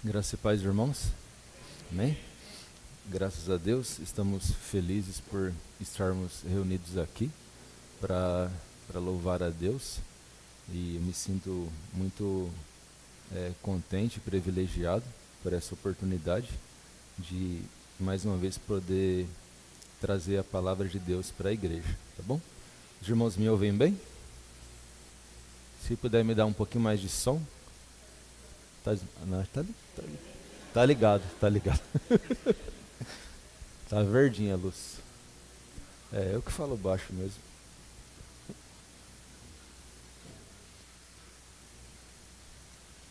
Graças e paz, irmãos. Amém? Graças a Deus, estamos felizes por estarmos reunidos aqui para louvar a Deus e me sinto muito contente, privilegiado por essa oportunidade de mais uma vez poder trazer a palavra de Deus para a igreja, tá bom? Os irmãos me ouvem bem? Se puder me dar um pouquinho mais de som. Tá ligado. Tá verdinha a luz. Eu que falo baixo mesmo.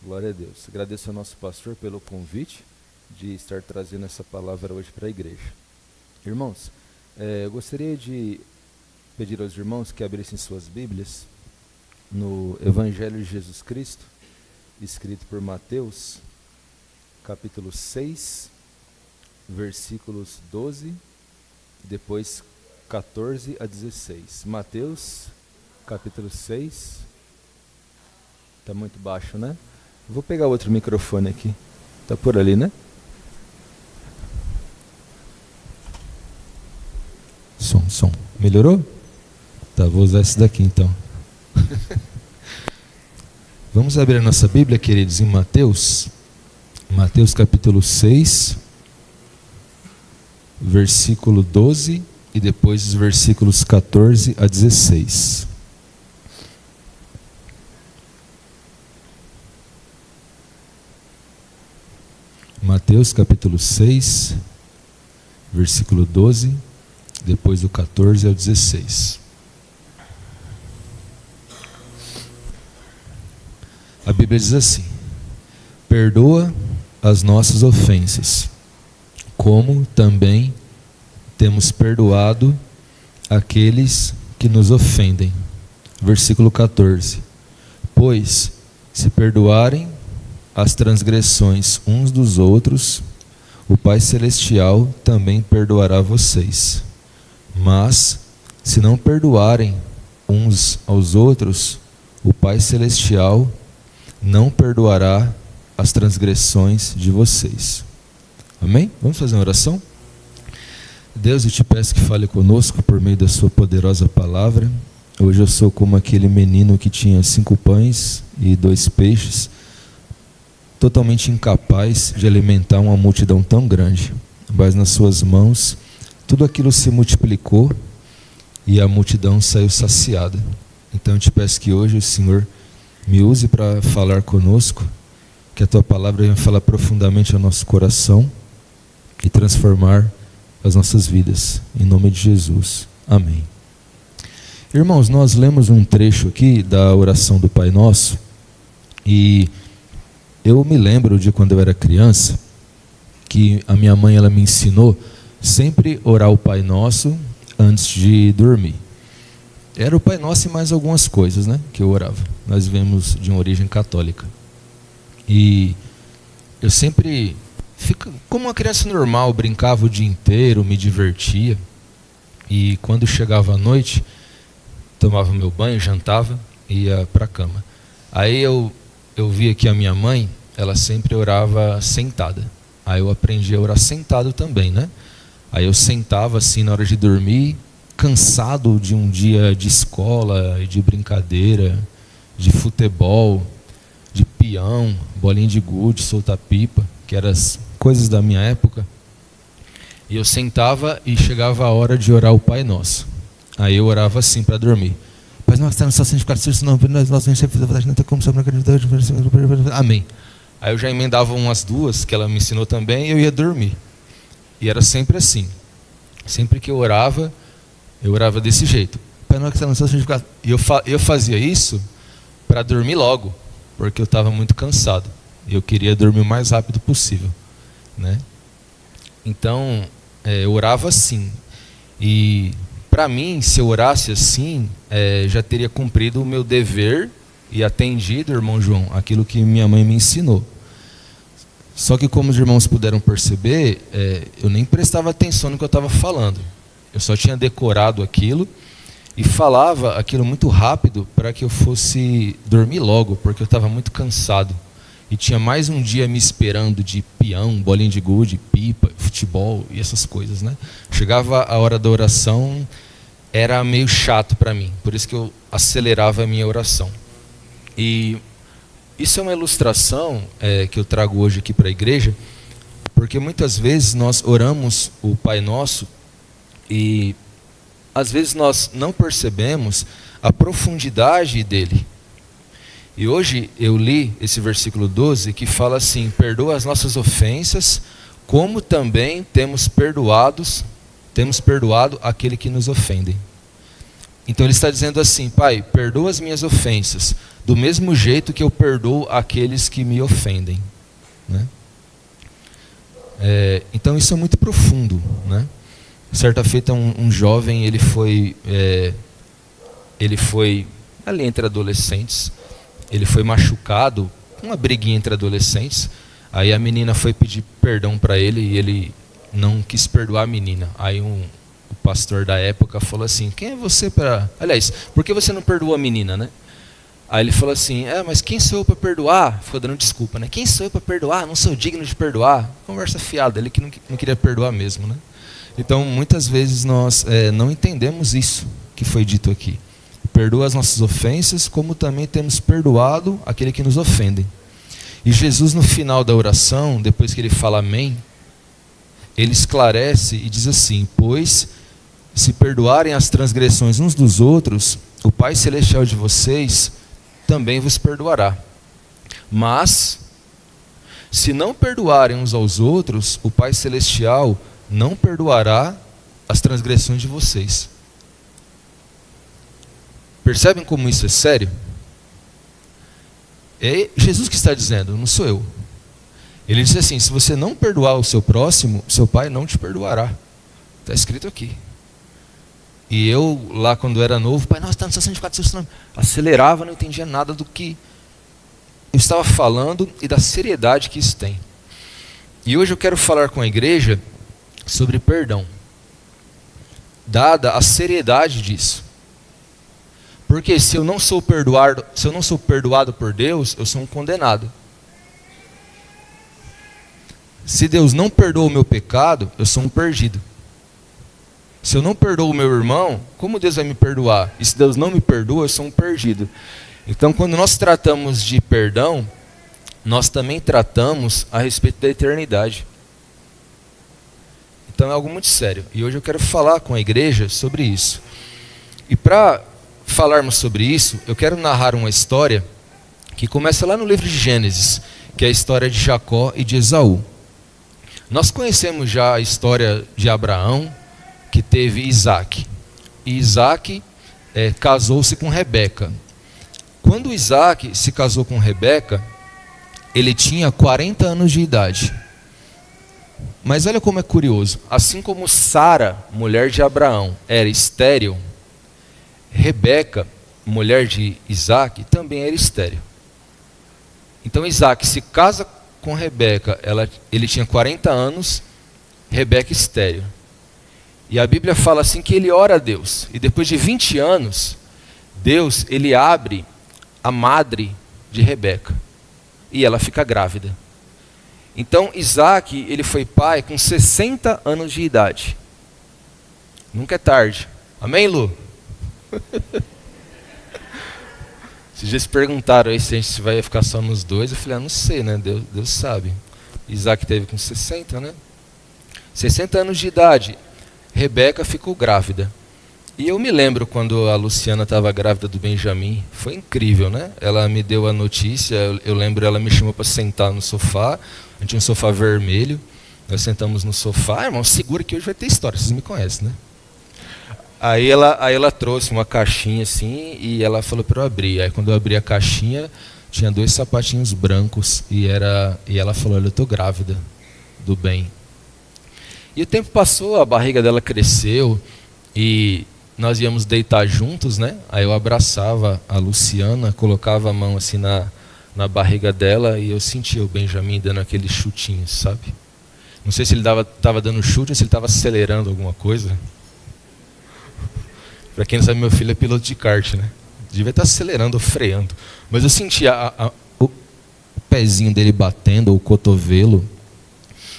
Glória a Deus. Agradeço ao nosso pastor pelo convite de estar trazendo essa palavra hoje para a igreja. Irmãos, eu gostaria de pedir aos irmãos que abrissem suas Bíblias no Evangelho de Jesus Cristo, escrito por Mateus, capítulo 6, versículos 12, depois 14 a 16. Mateus, capítulo 6. Está muito baixo, né? Vou pegar outro microfone aqui. Está por ali, né? Som. Melhorou? Tá, vou usar esse daqui então. Vamos abrir a nossa Bíblia, queridos, em Mateus capítulo 6, versículo 12 e depois os versículos 14 a 16. Mateus capítulo 6, versículo 12, depois do 14 ao 16. A Bíblia diz assim: perdoa as nossas ofensas, como também temos perdoado aqueles que nos ofendem. Versículo 14. Pois, se perdoarem as transgressões uns dos outros, o Pai Celestial também perdoará vocês. Mas, se não perdoarem uns aos outros, o Pai Celestial não perdoará as transgressões de vocês. Amém? Vamos fazer uma oração? Deus, eu te peço que fale conosco por meio da sua poderosa palavra. Hoje eu sou como aquele menino que tinha 5 pães e 2 peixes, totalmente incapaz de alimentar uma multidão tão grande. Mas nas suas mãos, tudo aquilo se multiplicou e a multidão saiu saciada. Então eu te peço que hoje o Senhor me use para falar conosco, que a tua palavra venha falar profundamente ao nosso coração e transformar as nossas vidas. Em nome de Jesus. Amém. Irmãos, nós lemos um trecho aqui da oração do Pai Nosso e eu me lembro de quando eu era criança que a minha mãe ela me ensinou sempre orar o Pai Nosso antes de dormir. Era o Pai Nosso e mais algumas coisas, né, que eu orava. Nós vivemos de uma origem católica. E eu sempre, como uma criança normal, brincava o dia inteiro, me divertia. E quando chegava a noite, tomava meu banho, jantava e ia para a cama. Aí eu via que a minha mãe, ela sempre orava sentada. Aí eu aprendi a orar sentado também, né? Aí eu sentava assim na hora de dormir, cansado de um dia de escola, de brincadeira, de futebol, de peão, bolinha de gude, soltar pipa, que eram as coisas da minha época. E eu sentava e chegava a hora de orar o Pai Nosso. Aí eu orava assim para dormir. Pai nosso, está no céu, santificado seja o seu nome, nós não sempre não tem como saber. Amém. Aí eu já emendava umas 2 que ela me ensinou também e eu ia dormir. E era sempre assim. Sempre que eu orava desse jeito. Pai nosso que está no céu, santificado. E eu fazia isso para dormir logo, porque eu estava muito cansado. E eu queria dormir o mais rápido possível, né? Então, eu orava assim. E para mim, se eu orasse assim, já teria cumprido o meu dever e atendido, irmão João, aquilo que minha mãe me ensinou. Só que como os irmãos puderam perceber, eu nem prestava atenção no que eu estava falando. Eu só tinha decorado aquilo e falava aquilo muito rápido para que eu fosse dormir logo, porque eu estava muito cansado. e tinha mais um dia me esperando de peão, bolinha de gude, pipa, futebol e essas coisas, né? Chegava a hora da oração, era meio chato para mim, por isso que eu acelerava a minha oração. E isso é uma ilustração que eu trago hoje aqui para a igreja, porque muitas vezes nós oramos o Pai Nosso e às vezes nós não percebemos a profundidade dele. E hoje eu li esse versículo 12 que fala assim: perdoa as nossas ofensas, como também temos perdoado aquele que nos ofendem. Então ele está dizendo assim: Pai, perdoa as minhas ofensas, do mesmo jeito que eu perdoo aqueles que me ofendem, né? Então isso é muito profundo, né? Certa feita um jovem, ele foi ali entre adolescentes, ele foi machucado, uma briguinha entre adolescentes, aí a menina foi pedir perdão para ele e ele não quis perdoar a menina. Aí o pastor da época falou assim: quem é você para... Aliás, por que você não perdoou a menina, né? Aí ele falou assim: mas quem sou eu para perdoar? Ficou dando desculpa, né? Quem sou eu para perdoar? Não sou digno de perdoar. Conversa fiada, ele que não queria perdoar mesmo, né? Então, muitas vezes nós não entendemos isso que foi dito aqui. Perdoa as nossas ofensas, como também temos perdoado aquele que nos ofendem. E Jesus, no final da oração, depois que ele fala amém, ele esclarece e diz assim: pois se perdoarem as transgressões uns dos outros, o Pai Celestial de vocês também vos perdoará. Mas, se não perdoarem uns aos outros, o Pai Celestial não perdoará as transgressões de vocês. Percebem como isso é sério? É Jesus que está dizendo, não sou eu. Ele diz assim: se você não perdoar o seu próximo, seu Pai não te perdoará. Está escrito aqui. E eu, lá quando era novo, Pai, nossa, está no seu santificado, seu nome. Acelerava, não entendia nada do que eu estava falando e da seriedade que isso tem. E hoje eu quero falar com a igreja sobre perdão, dada a seriedade disso. Porque se eu não sou perdoado por Deus, eu sou um condenado. Se Deus não perdoa o meu pecado, eu sou um perdido. Se eu não perdoo o meu irmão, como Deus vai me perdoar? E se Deus não me perdoa, eu sou um perdido. Então, quando nós tratamos de perdão, nós também tratamos a respeito da eternidade. Então é algo muito sério. E hoje eu quero falar com a igreja sobre isso. E para falarmos sobre isso, eu quero narrar uma história que começa lá no livro de Gênesis, que é a história de Jacó e de Esaú. Nós conhecemos já a história de Abraão, que teve Isaac. E Isaac casou-se com Rebeca. Quando Isaac se casou com Rebeca, ele tinha 40 anos de idade. Mas olha como é curioso. Assim como Sara, mulher de Abraão, era estéril, Rebeca, mulher de Isaac, também era estéril. Então Isaac se casa com Rebeca, ele tinha 40 anos, Rebeca estéril. E a Bíblia fala assim que ele ora a Deus. E depois de 20 anos, Deus, ele abre a madre de Rebeca. E ela fica grávida. Então Isaac, ele foi pai com 60 anos de idade. Nunca é tarde. Amém, Lu? Esses dias perguntaram aí se a gente vai ficar só nos dois. Eu falei, não sei, né? Deus sabe. Isaac teve com 60, né? 60 anos de idade. Rebeca ficou grávida. E eu me lembro quando a Luciana estava grávida do Benjamin. Foi incrível, né? Ela me deu a notícia. Eu lembro, ela me chamou para sentar no sofá. A gente tinha um sofá vermelho. Nós sentamos no sofá. Irmão, segura que hoje vai ter história. Vocês me conhecem, né? Aí ela trouxe uma caixinha assim e ela falou para eu abrir. Aí quando eu abri a caixinha, tinha 2 sapatinhos brancos e ela falou: olha, eu estou grávida do bem. E o tempo passou, a barriga dela cresceu e nós íamos deitar juntos, né? Aí eu abraçava a Luciana, colocava a mão assim na barriga dela e eu sentia o Benjamin dando aqueles chutinhos, sabe? Não sei se ele estava dando chute ou se ele estava acelerando alguma coisa. Para quem não sabe, meu filho é piloto de kart, né? Devia estar acelerando ou freando. Mas eu sentia o pezinho dele batendo, ou o cotovelo.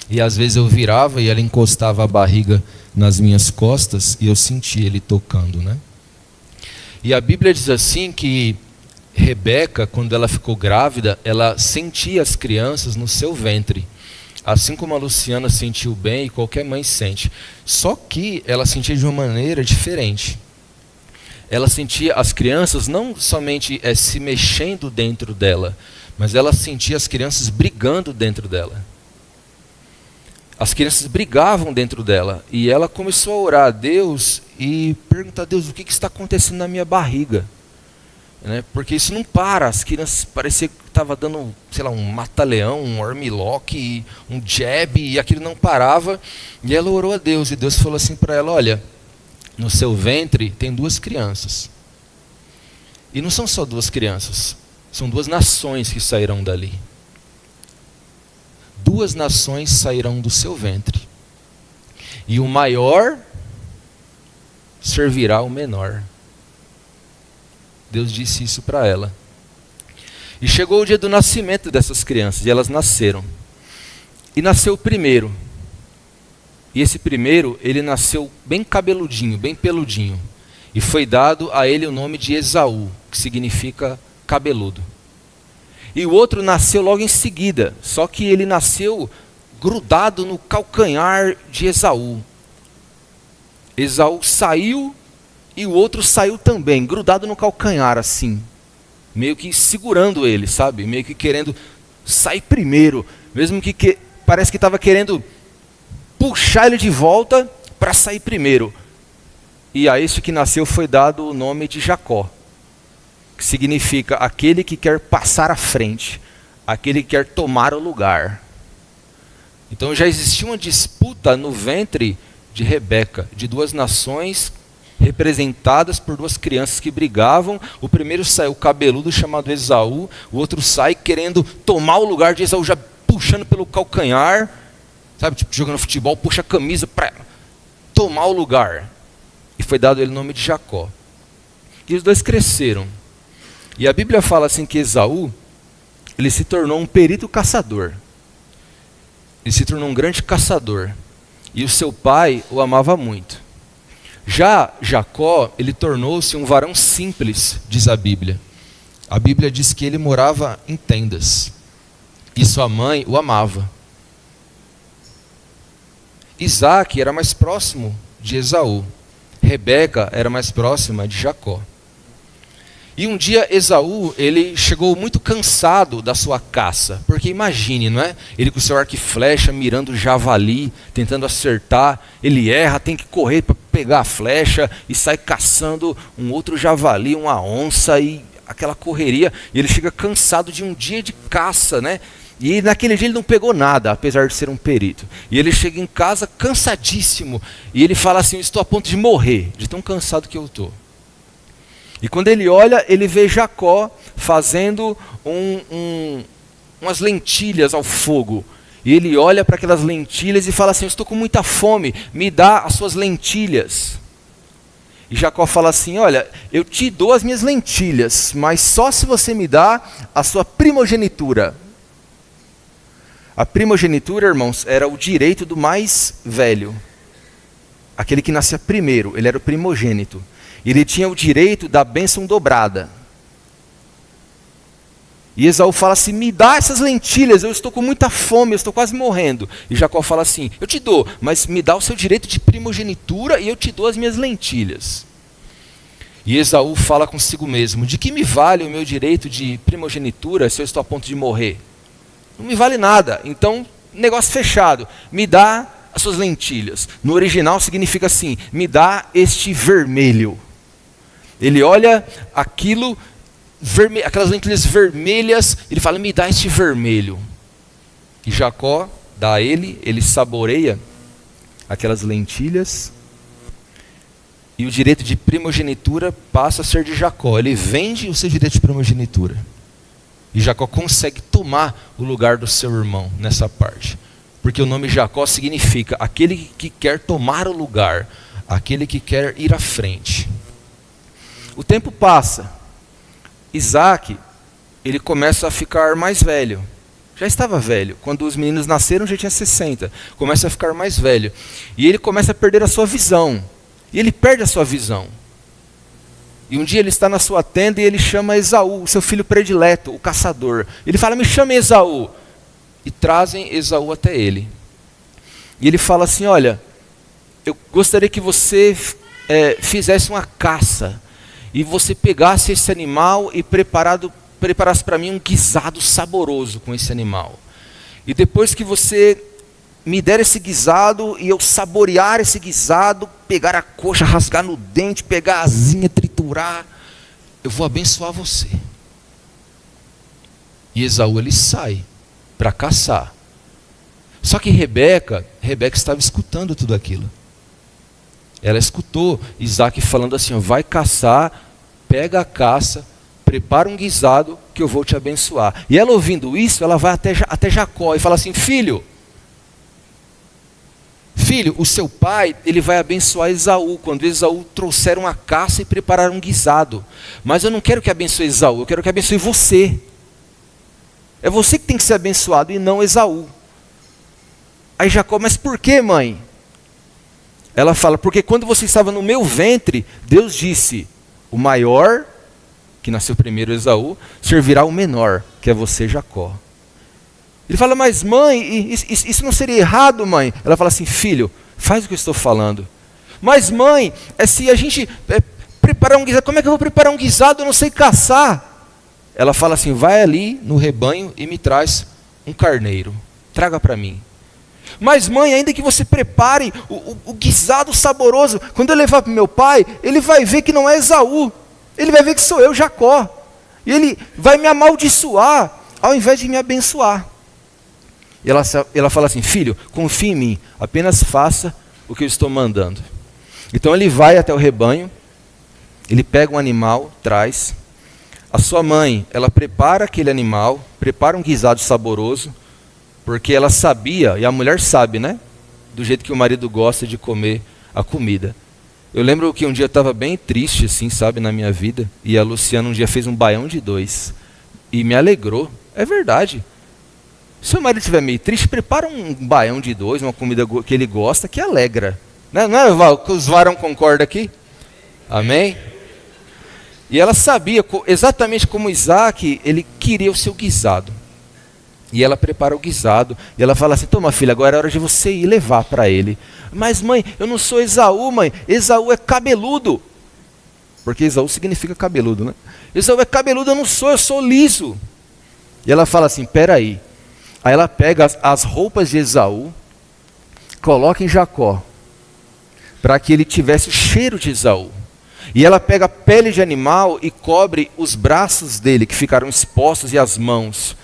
E às vezes eu virava e ela encostava a barriga nas minhas costas e eu sentia ele tocando, né? E a Bíblia diz assim que Rebeca, quando ela ficou grávida, ela sentia as crianças no seu ventre. Assim como a Luciana sentiu bem e qualquer mãe sente. Só que ela sentia de uma maneira diferente. Ela sentia as crianças não somente se mexendo dentro dela, mas ela sentia as crianças brigando dentro dela. As crianças brigavam dentro dela. E ela começou a orar a Deus e perguntar a Deus, o que está acontecendo na minha barriga? Né? Porque isso não para. As crianças parecia que estava dando, sei lá, um mata-leão, um armlock, um jab, e aquilo não parava. E ela orou a Deus, e Deus falou assim para ela, olha, no seu ventre tem 2 crianças. E não são só 2 crianças, são 2 nações que sairão dali. 2 nações sairão do seu ventre. E o maior servirá ao menor. Deus disse isso para ela. E chegou o dia do nascimento dessas crianças, e elas nasceram. E nasceu o primeiro. E esse primeiro, ele nasceu bem cabeludinho, bem peludinho. E foi dado a ele o nome de Esaú, que significa cabeludo. E o outro nasceu logo em seguida, só que ele nasceu grudado no calcanhar de Esaú. Esaú saiu e o outro saiu também, grudado no calcanhar assim, meio que segurando ele, sabe? Meio que querendo sair primeiro, mesmo que parece que estava querendo puxar ele de volta para sair primeiro. E a este que nasceu foi dado o nome de Jacó, que significa aquele que quer passar à frente, aquele que quer tomar o lugar. Então já existia uma disputa no ventre de Rebeca, de 2 nações representadas por 2 crianças que brigavam. O primeiro saiu cabeludo, chamado Esaú, o outro sai querendo tomar o lugar de Esaú, já puxando pelo calcanhar, sabe, tipo jogando futebol, puxa a camisa para tomar o lugar. E foi dado ele o nome de Jacó. E os 2 cresceram. E a Bíblia fala assim que Esaú, ele se tornou um perito caçador. Ele se tornou um grande caçador. E o seu pai o amava muito. Já Jacó, ele tornou-se um varão simples, diz a Bíblia. A Bíblia diz que ele morava em tendas. E sua mãe o amava. Isaac era mais próximo de Esaú. Rebeca era mais próxima de Jacó. E um dia Esaú, ele chegou muito cansado da sua caça. Porque imagine, não é? Ele com seu arco e flecha, mirando o javali, tentando acertar. Ele erra, tem que correr para pegar a flecha e sai caçando um outro javali, uma onça e aquela correria. E ele chega cansado de um dia de caça, né? E naquele dia ele não pegou nada, apesar de ser um perito. E ele chega em casa cansadíssimo. E ele fala assim, eu estou a ponto de morrer, de tão cansado que eu estou. E quando ele olha, ele vê Jacó fazendo umas lentilhas ao fogo. E ele olha para aquelas lentilhas e fala assim, eu estou com muita fome, me dá as suas lentilhas. E Jacó fala assim, olha, eu te dou as minhas lentilhas, mas só se você me dá a sua primogenitura. A primogenitura, irmãos, era o direito do mais velho. Aquele que nascia primeiro, ele era o primogênito. Ele tinha o direito da bênção dobrada. E Esaú fala assim, me dá essas lentilhas, eu estou com muita fome, eu estou quase morrendo. E Jacó fala assim, eu te dou, mas me dá o seu direito de primogenitura e eu te dou as minhas lentilhas. E Esaú fala consigo mesmo, de que me vale o meu direito de primogenitura se eu estou a ponto de morrer? Não me vale nada, então negócio fechado, me dá as suas lentilhas. No original significa assim, me dá este vermelho. Ele olha aquilo, aquelas lentilhas vermelhas, ele fala, me dá este vermelho. E Jacó dá a ele saboreia aquelas lentilhas, e o direito de primogenitura passa a ser de Jacó. Ele vende o seu direito de primogenitura. E Jacó consegue tomar o lugar do seu irmão nessa parte. Porque o nome Jacó significa aquele que quer tomar o lugar, aquele que quer ir à frente. O tempo passa. Isaac, ele começa a ficar mais velho. Já estava velho. Quando os meninos nasceram, já tinha 60. Começa a ficar mais velho. E ele começa a perder a sua visão. E ele perde a sua visão. E um dia ele está na sua tenda e ele chama Esaú, seu filho predileto, o caçador. Ele fala, me chame Esaú. E trazem Esaú até ele. E ele fala assim, olha, eu gostaria que você fizesse uma caça. E você pegasse esse animal e preparasse para mim um guisado saboroso com esse animal. E depois que você me der esse guisado e eu saborear esse guisado, pegar a coxa, rasgar no dente, pegar a asinha, triturar, eu vou abençoar você. E Esaú ele sai para caçar. Só que Rebeca estava escutando tudo aquilo. Ela escutou Isaac falando assim, vai caçar, pega a caça, prepara um guisado que eu vou te abençoar. E ela ouvindo isso, ela vai até Jacó e fala assim, filho, o seu pai, ele vai abençoar Esaú, quando Esaú trouxer uma caça e preparar um guisado. Mas eu não quero que abençoe Esaú, eu quero que abençoe você. É você que tem que ser abençoado e não Esaú. Aí Jacó, mas por que, mãe? Ela fala, porque quando você estava no meu ventre, Deus disse, o maior, que nasceu primeiro Esaú, servirá o menor, que é você, Jacó. Ele fala, mas mãe, isso não seria errado, mãe? Ela fala assim, filho, faz o que eu estou falando. Mas mãe, se a gente preparar um guisado, como é que eu vou preparar um guisado? Eu não sei caçar. Ela fala assim, vai ali no rebanho e me traz um carneiro. Traga para mim. Mas mãe, ainda que você prepare o guisado saboroso, quando eu levar para o meu pai, ele vai ver que não é Esaú. Ele vai ver que sou eu, Jacó. E ele vai me amaldiçoar, ao invés de me abençoar. E ela fala assim, filho, confie em mim, apenas faça o que eu estou mandando. Então ele vai até o rebanho, ele pega um animal, traz. A sua mãe, ela prepara aquele animal, prepara um guisado saboroso, porque ela sabia, e a mulher sabe, né? Do jeito que o marido gosta de comer a comida. Eu lembro que um dia eu estava bem triste, assim, sabe, na minha vida, e a Luciana um dia fez um baião de 2, e me alegrou, é verdade. Se o marido estiver meio triste, prepara um baião de 2, uma comida que ele gosta, que alegra. Não é, Val, que os varão concordam aqui? Amém? E ela sabia exatamente como Isaac, ele queria o seu guisado. E ela prepara o guisado, e ela fala assim, toma filha, agora é hora de você ir levar para ele. Mas mãe, eu não sou Esaú, mãe, Esaú é cabeludo. Porque Esaú significa cabeludo, né? Esaú é cabeludo, eu sou liso. E ela fala assim, peraí. Aí ela pega as roupas de Esaú, coloca em Jacó, para que ele tivesse o cheiro de Esaú. E ela pega a pele de animal e cobre os braços dele, que ficaram expostos, e as mãos,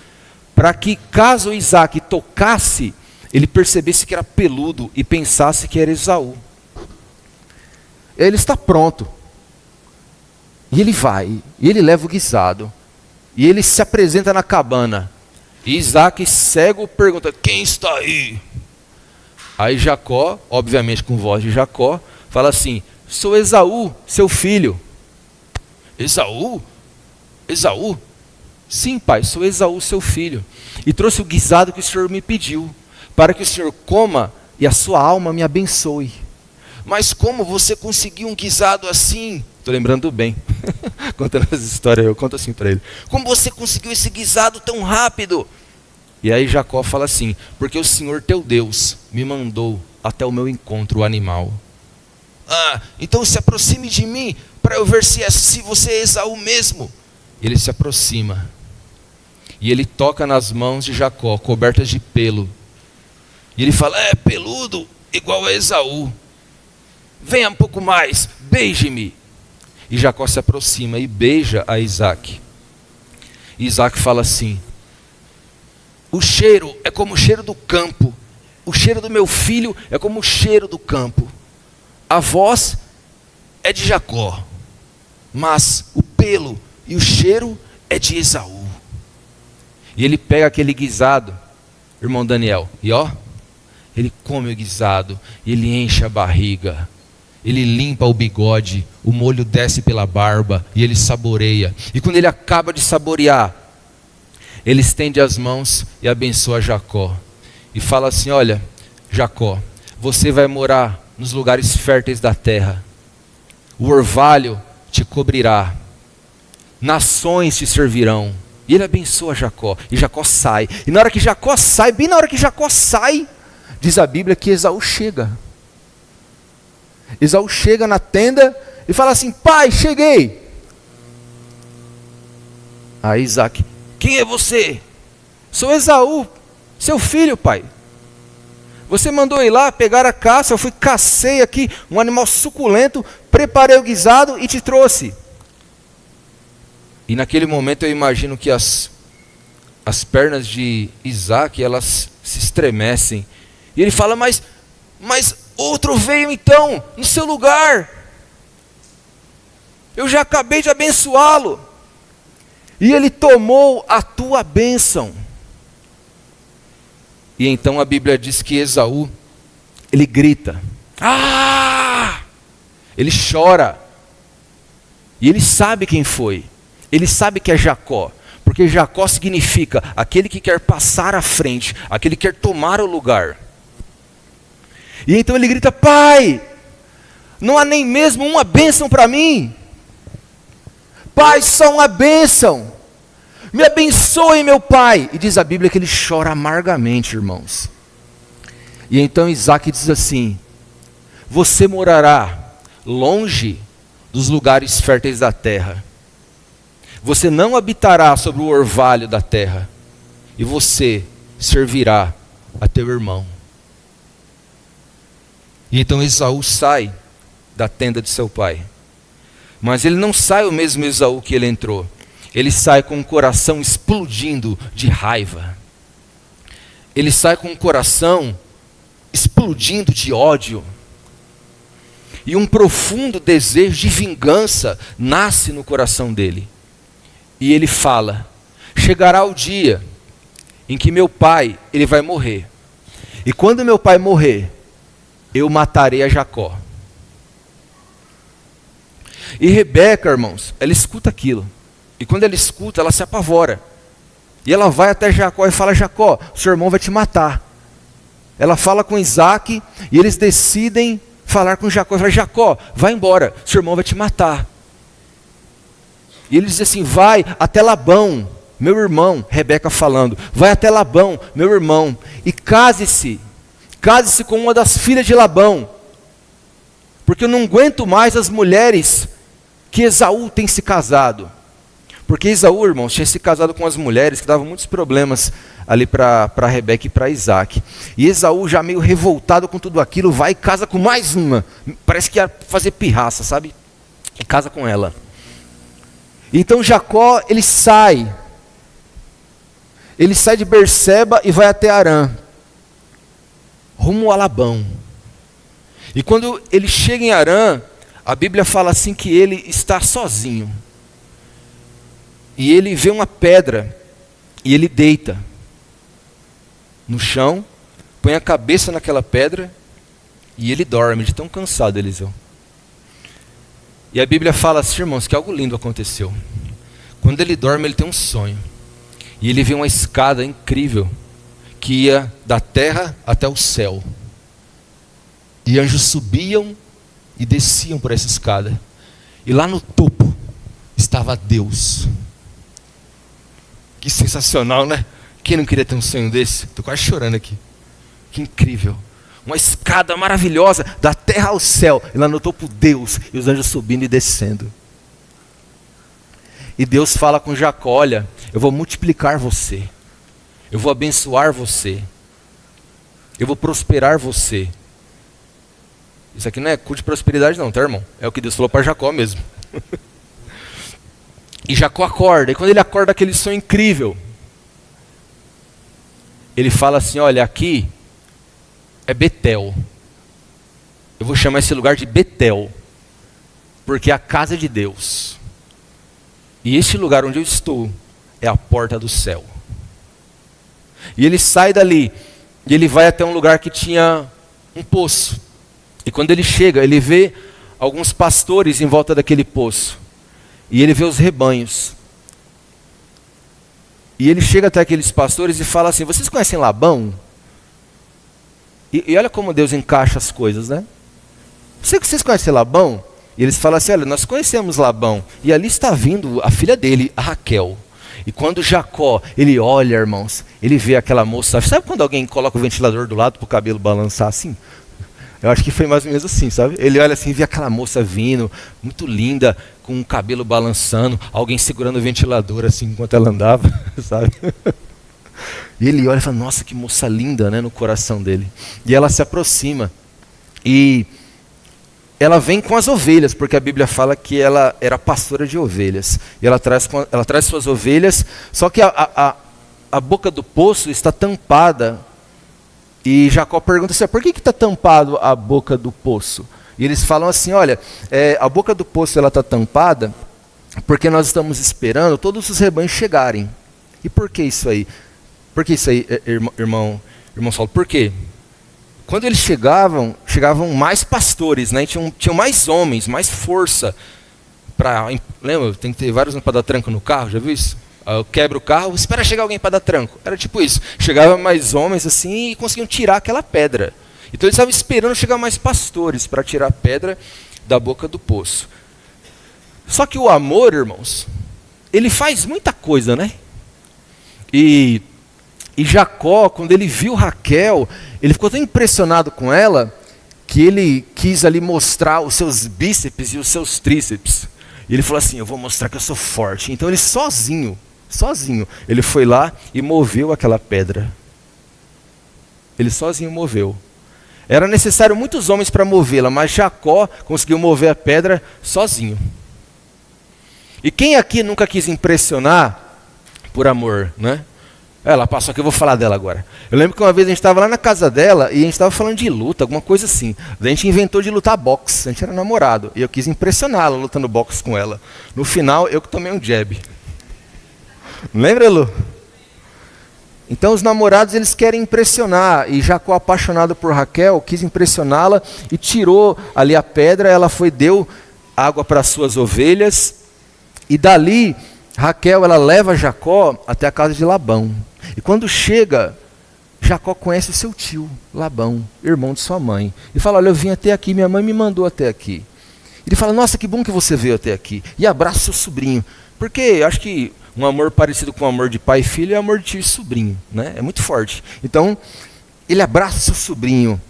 para que caso Isaac tocasse, ele percebesse que era peludo e pensasse que era Esaú. Ele está pronto. E ele vai, e ele leva o guisado, e ele se apresenta na cabana. E Isaac, cego, pergunta, quem está aí? Aí Jacó, obviamente com voz de Jacó, fala assim, sou Esaú, seu filho. Esaú? Esaú? Sim, pai, sou Esaú, seu filho. E trouxe o guisado que o Senhor me pediu, para que o Senhor coma e a sua alma me abençoe. Mas como você conseguiu um guisado assim? Estou lembrando bem, contando as histórias, eu conto assim para ele. Como você conseguiu esse guisado tão rápido? E aí Jacó fala assim, porque o Senhor teu Deus me mandou até o meu encontro o animal. Ah, então se aproxime de mim, para eu ver se você é Esaú mesmo. Ele se aproxima, e ele toca nas mãos de Jacó, cobertas de pelo. E ele fala, é peludo, igual a Esaú. Venha um pouco mais, beije-me. E Jacó se aproxima e beija a Isaac. E Isaac fala assim, o cheiro é como o cheiro do campo. O cheiro do meu filho é como o cheiro do campo. A voz é de Jacó, mas o pelo e o cheiro é de Esaú. E ele pega aquele guisado, irmão Daniel, e ó, ele come o guisado, ele enche a barriga. Ele limpa o bigode, o molho desce pela barba e ele saboreia. E quando ele acaba de saborear, ele estende as mãos e abençoa Jacó. E fala assim: olha, Jacó, você vai morar nos lugares férteis da terra. O orvalho te cobrirá. Nações te servirão. E ele abençoa Jacó. E Jacó sai. E na hora que Jacó sai, bem na hora que Jacó sai, diz a Bíblia que Esaú chega. Esaú chega na tenda e fala assim: pai, cheguei. Aí Isaac: quem é você? Sou Esaú, seu filho, pai. Você mandou ir lá pegar a caça, eu fui, cacei aqui um animal suculento, preparei o guisado e te trouxe. E naquele momento eu imagino que as pernas de Isaac, elas se estremecem. E ele fala: mas outro veio então, no seu lugar. Eu já acabei de abençoá-lo. E ele tomou a tua bênção. E então a Bíblia diz que Esaú, ele grita. Ah! Ele chora. E ele sabe quem foi. Ele sabe que é Jacó. Porque Jacó significa aquele que quer passar à frente, aquele que quer tomar o lugar. E então ele grita: pai, não há nem mesmo uma bênção para mim. Pai, só uma bênção. Me abençoe, meu pai. E diz a Bíblia que ele chora amargamente, irmãos. E então Isaac diz assim: você morará longe dos lugares férteis da terra. Você não habitará sobre o orvalho da terra. E você servirá a teu irmão. E então Esaú sai da tenda de seu pai. Mas ele não sai o mesmo Esaú que ele entrou. Ele sai com o coração explodindo de raiva. Ele sai com o coração explodindo de ódio. E um profundo desejo de vingança nasce no coração dele. E ele fala: chegará o dia em que meu pai, ele vai morrer. E quando meu pai morrer, eu matarei a Jacó. E Rebeca, irmãos, ela escuta aquilo. E quando ela escuta, ela se apavora. E ela vai até Jacó e fala: Jacó, seu irmão vai te matar. Ela fala com Isaac e eles decidem falar com Jacó. Ela fala: Jacó, vai embora, seu irmão vai te matar. E ele diz assim: vai até Labão, meu irmão. Rebeca falando: vai até Labão, meu irmão, e case-se com uma das filhas de Labão, porque eu não aguento mais as mulheres que Esaú tem se casado. Porque Esaú, irmãos, tinha se casado com as mulheres que davam muitos problemas ali para Rebeca e para Isaac. E Esaú, já meio revoltado com tudo aquilo, vai e casa com mais uma. Parece que ia fazer pirraça, sabe? E casa com ela. Então Jacó, ele sai de Berseba e vai até Harã, rumo a Labão. E quando ele chega em Harã, a Bíblia fala assim que ele está sozinho. E ele vê uma pedra e ele deita no chão, põe a cabeça naquela pedra e ele dorme de tão cansado, Eliseu. E a Bíblia fala assim, irmãos, que algo lindo aconteceu. Quando ele dorme, ele tem um sonho. E ele vê uma escada incrível que ia da terra até o céu. E anjos subiam e desciam por essa escada. E lá no topo estava Deus. Que sensacional, né? Quem não queria ter um sonho desse? Estou quase chorando aqui. Que incrível. Uma escada maravilhosa, da terra ao céu. E lá no topo Deus, e os anjos subindo e descendo. E Deus fala com Jacó: olha, eu vou multiplicar você. Eu vou abençoar você. Eu vou prosperar você. Isso aqui não é culto de prosperidade não, tá, irmão? É o que Deus falou para Jacó mesmo. E Jacó acorda. E quando ele acorda aquele sonho incrível, ele fala assim: olha, aqui é Betel. Eu vou chamar esse lugar de Betel, porque é a casa de Deus. E este lugar onde eu estou é a porta do céu. E ele sai dali e ele vai até um lugar que tinha um poço. E quando ele chega, ele vê alguns pastores em volta daquele poço. E ele vê os rebanhos. E ele chega até aqueles pastores e fala assim: vocês conhecem Labão? E olha como Deus encaixa as coisas, né? Vocês conhecem Labão? E eles falam assim: olha, nós conhecemos Labão. E ali está vindo a filha dele, a Raquel. E quando Jacó, ele olha, irmãos, ele vê aquela moça. Sabe quando alguém coloca o ventilador do lado para o cabelo balançar assim? Eu acho que foi mais ou menos assim, sabe? Ele olha assim, vê aquela moça vindo, muito linda, com o cabelo balançando, alguém segurando o ventilador assim enquanto ela andava, sabe? E ele olha e fala: nossa, que moça linda, né, no coração dele. E ela se aproxima. E ela vem com as ovelhas, porque a Bíblia fala que ela era pastora de ovelhas. E ela traz suas ovelhas, só que a boca do poço está tampada. E Jacó pergunta assim: por que está tampado a boca do poço? E eles falam assim: olha, a boca do poço está tampada porque nós estamos esperando todos os rebanhos chegarem. E por que isso aí? Por que isso aí, irmão Saulo? Por quê? Quando eles chegavam mais pastores, né? Tinham mais homens, mais força. Lembra? Tem que ter vários para dar tranco no carro, já viu isso? Eu quebro o carro, espera chegar alguém para dar tranco. Era tipo isso. Chegava mais homens assim e conseguiam tirar aquela pedra. Então eles estavam esperando chegar mais pastores para tirar a pedra da boca do poço. Só que o amor, irmãos, ele faz muita coisa, né? E Jacó, quando ele viu Raquel, ele ficou tão impressionado com ela que ele quis ali mostrar os seus bíceps e os seus tríceps. E ele falou assim: eu vou mostrar que eu sou forte. Então ele sozinho, ele foi lá e moveu aquela pedra. Ele sozinho moveu. Era necessário muitos homens para movê-la, mas Jacó conseguiu mover a pedra sozinho. E quem aqui nunca quis impressionar por amor, né? Ela passou aqui, eu vou falar dela agora. Eu lembro que uma vez a gente estava lá na casa dela e a gente estava falando de luta, alguma coisa assim. Daí a gente inventou de lutar boxe, a gente era namorado. E eu quis impressioná-la lutando boxe com ela. No final, eu que tomei um jab. Lembra, Lu? Então os namorados, eles querem impressionar. E Jacó, apaixonado por Raquel, quis impressioná-la e tirou ali a pedra. Ela deu água para as suas ovelhas. E dali, Raquel, ela leva Jacó até a casa de Labão. E quando chega, Jacó conhece o seu tio, Labão, irmão de sua mãe. E fala: olha, eu vim até aqui, minha mãe me mandou até aqui. Ele fala: nossa, que bom que você veio até aqui. E abraça seu sobrinho. Porque eu acho que um amor parecido com o amor de pai e filho é amor de tio e sobrinho, né? É muito forte. Então, ele abraça seu sobrinho.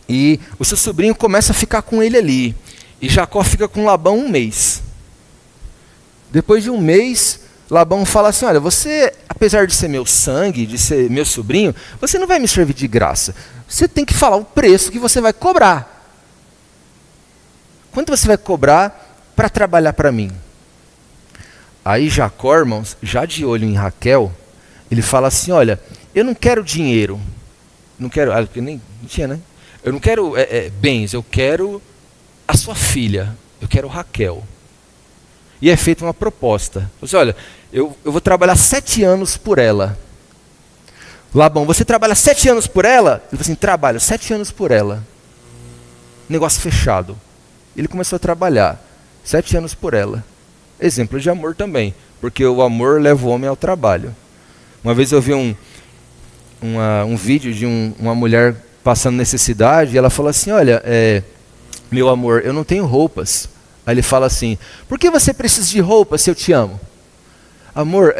E o seu sobrinho começa a ficar com ele ali. E Jacó fica com Labão 1 mês. Depois de 1 mês, Labão fala assim: olha, você, apesar de ser meu sangue, de ser meu sobrinho, você não vai me servir de graça. Você tem que falar o preço que você vai cobrar. Quanto você vai cobrar para trabalhar para mim? Aí Jacó, irmãos, já de olho em Raquel, ele fala assim: olha, eu não quero dinheiro. Não quero, porque nem tinha, né? Eu não quero bens, eu quero a sua filha. Eu quero Raquel. E é feita uma proposta. Você, olha, eu vou trabalhar 7 anos por ela. Labão, você trabalha 7 anos por ela? Ele falou assim: trabalho 7 anos por ela. Negócio fechado. Ele começou a trabalhar 7 anos por ela. Exemplo de amor também, porque o amor leva o homem ao trabalho. Uma vez eu vi um vídeo de uma mulher passando necessidade, e ela falou assim: olha, meu amor, eu não tenho roupas. Aí ele fala assim: por que você precisa de roupa se eu te amo? Amor,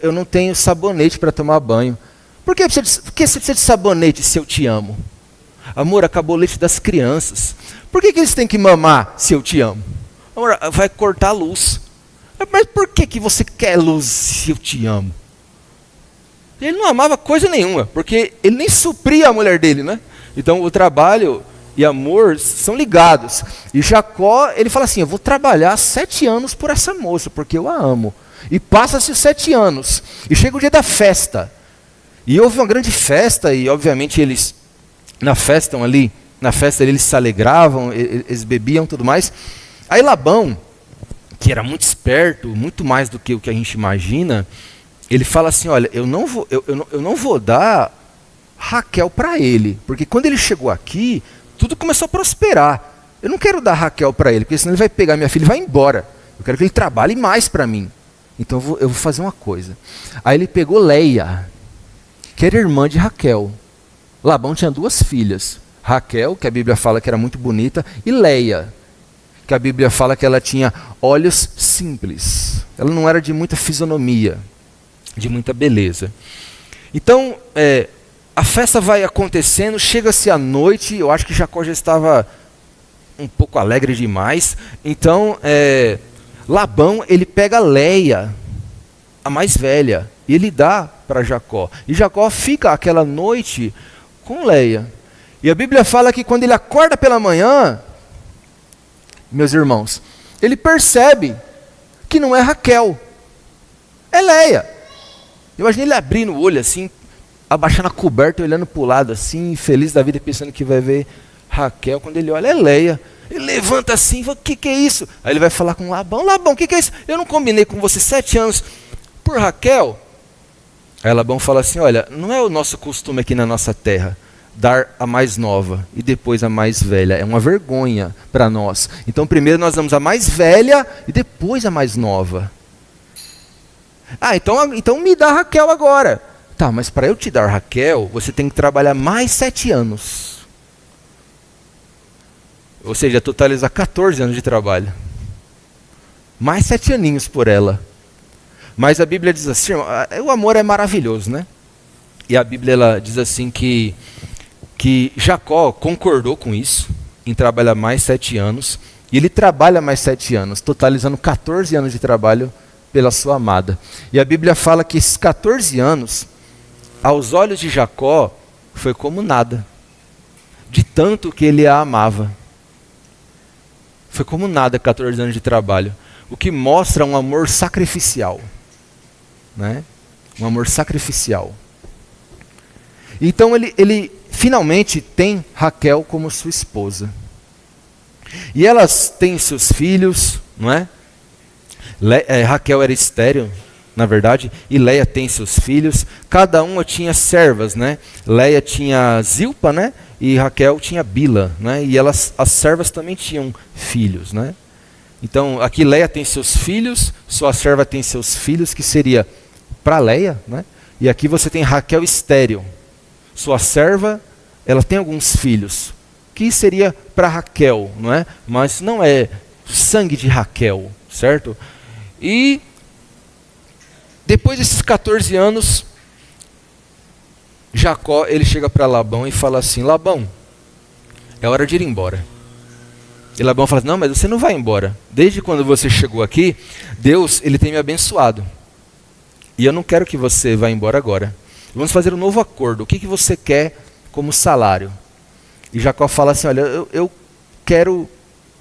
eu não tenho sabonete para tomar banho. Por que você precisa de sabonete se eu te amo? Amor, acabou o leite das crianças. Por que eles têm que mamar se eu te amo? Amor, vai cortar a luz. Mas por que você quer luz se eu te amo? Ele não amava coisa nenhuma, porque ele nem supria a mulher dele, né? Então o trabalho e amor são ligados. E Jacó, ele fala assim: eu vou trabalhar 7 anos por essa moça, porque eu a amo. E passa-se os 7 anos. E chega o dia da festa. E houve uma grande festa, e obviamente eles, na festa eles se alegravam, eles bebiam e tudo mais. Aí Labão, que era muito esperto, muito mais do que o que a gente imagina, ele fala assim: olha, eu não vou dar Raquel para ele, porque quando ele chegou aqui, tudo começou a prosperar. Eu não quero dar Raquel para ele, porque senão ele vai pegar minha filha e vai embora. Eu quero que ele trabalhe mais para mim. Então eu vou fazer uma coisa. Aí ele pegou Leia, que era irmã de Raquel. Labão tinha 2 filhas. Raquel, que a Bíblia fala que era muito bonita, e Leia, que a Bíblia fala que ela tinha olhos simples. Ela não era de muita fisionomia, de muita beleza. Então, a festa vai acontecendo, chega-se a noite, eu acho que Jacó já estava um pouco alegre demais. Então, Labão, ele pega Leia, a mais velha, e ele dá para Jacó. E Jacó fica aquela noite com Leia. E a Bíblia fala que quando ele acorda pela manhã, meus irmãos, ele percebe que não é Raquel, é Leia. Imagina ele abrindo o olho assim, abaixando a coberta, olhando para o lado assim, feliz da vida, pensando que vai ver Raquel. Quando ele olha, é Leia. Ele levanta assim e fala: o que é isso? Aí ele vai falar com Labão: Labão, o que é isso? Eu não combinei com você 7 anos por Raquel? Aí Labão fala assim: olha, não é o nosso costume aqui na nossa terra dar a mais nova e depois a mais velha. É uma vergonha para nós. Então primeiro nós damos a mais velha e depois a mais nova. Então me dá Raquel agora. Tá, mas para eu te dar Raquel, você tem que trabalhar mais 7 anos. Ou seja, totalizar 14 anos de trabalho. Mais 7 aninhos por ela. Mas a Bíblia diz assim, o amor é maravilhoso, né? E a Bíblia ela diz assim que Jacó concordou com isso, em trabalhar mais 7 anos. E ele trabalha mais 7 anos, totalizando 14 anos de trabalho pela sua amada. E a Bíblia fala que esses 14 anos, aos olhos de Jacó, foi como nada. De tanto que ele a amava. Foi como nada 14 anos de trabalho. O que mostra um amor sacrificial. Né? Um amor sacrificial. Então ele finalmente tem Raquel como sua esposa. E elas têm seus filhos, não é? Raquel era estéril, na verdade, e Leia tem seus filhos. Cada uma tinha servas, né? Leia tinha Zilpa, né? E Raquel tinha Bila, né? E as servas também tinham filhos, né? Então, aqui Leia tem seus filhos, sua serva tem seus filhos, que seria para Leia, né? E aqui você tem Raquel estéril. Sua serva, ela tem alguns filhos, que seria para Raquel, não é? Mas não é sangue de Raquel, certo? E depois desses 14 anos, Jacó, ele chega para Labão e fala assim: Labão, é hora de ir embora. E Labão fala: não, mas você não vai embora. Desde quando você chegou aqui, Deus, ele tem me abençoado. E eu não quero que você vá embora agora. Vamos fazer um novo acordo. O que você quer como salário? E Jacó fala assim: olha, eu quero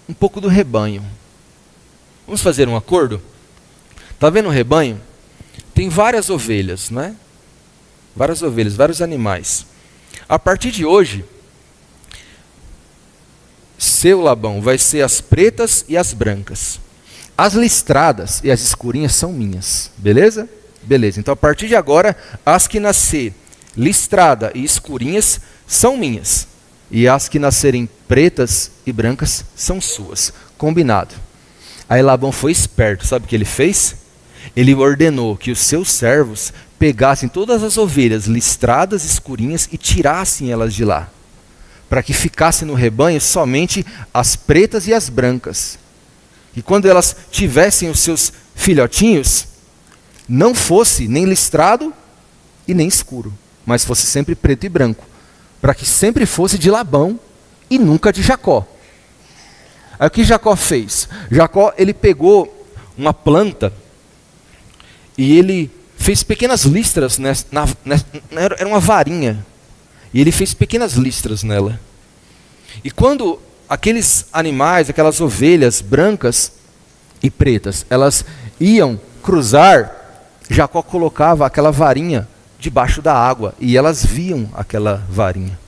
um pouco do rebanho. Vamos fazer um acordo? Está vendo o rebanho? Tem várias ovelhas, não é? Várias ovelhas, vários animais. A partir de hoje, seu Labão vai ser as pretas e as brancas. As listradas e as escurinhas são minhas. Beleza? Beleza. Então a partir de agora, as que nascer listrada e escurinhas são minhas. E as que nascerem pretas e brancas são suas. Combinado. Aí Labão foi esperto. Sabe o que ele fez? Ele ordenou que os seus servos pegassem todas as ovelhas listradas, escurinhas e tirassem elas de lá, para que ficassem no rebanho somente as pretas e as brancas. E quando elas tivessem os seus filhotinhos, não fosse nem listrado e nem escuro, mas fosse sempre preto e branco, para que sempre fosse de Labão e nunca de Jacó. Aí o que Jacó fez? Jacó, ele pegou uma planta e ele fez pequenas listras, era uma varinha, e ele fez pequenas listras nela. E quando aqueles animais, aquelas ovelhas brancas e pretas, elas iam cruzar, Jacó colocava aquela varinha debaixo da água, e elas viam aquela varinha.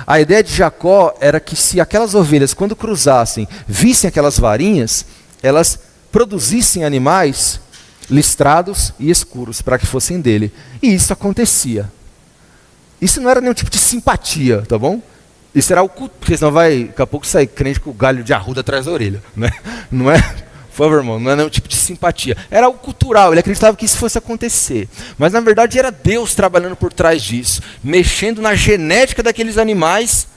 A ideia de Jacó era que se aquelas ovelhas, quando cruzassem, vissem aquelas varinhas, elas produzissem animais listrados e escuros, para que fossem dele. E isso acontecia. Isso não era nenhum tipo de simpatia, tá bom? Isso era o culto, porque senão vai, daqui a pouco, sair crente com o galho de arruda atrás da orelha, né? Não é? Por favor, irmão, não é nenhum tipo de simpatia. Era algo cultural, ele acreditava que isso fosse acontecer. Mas na verdade era Deus trabalhando por trás disso, mexendo na genética daqueles animais,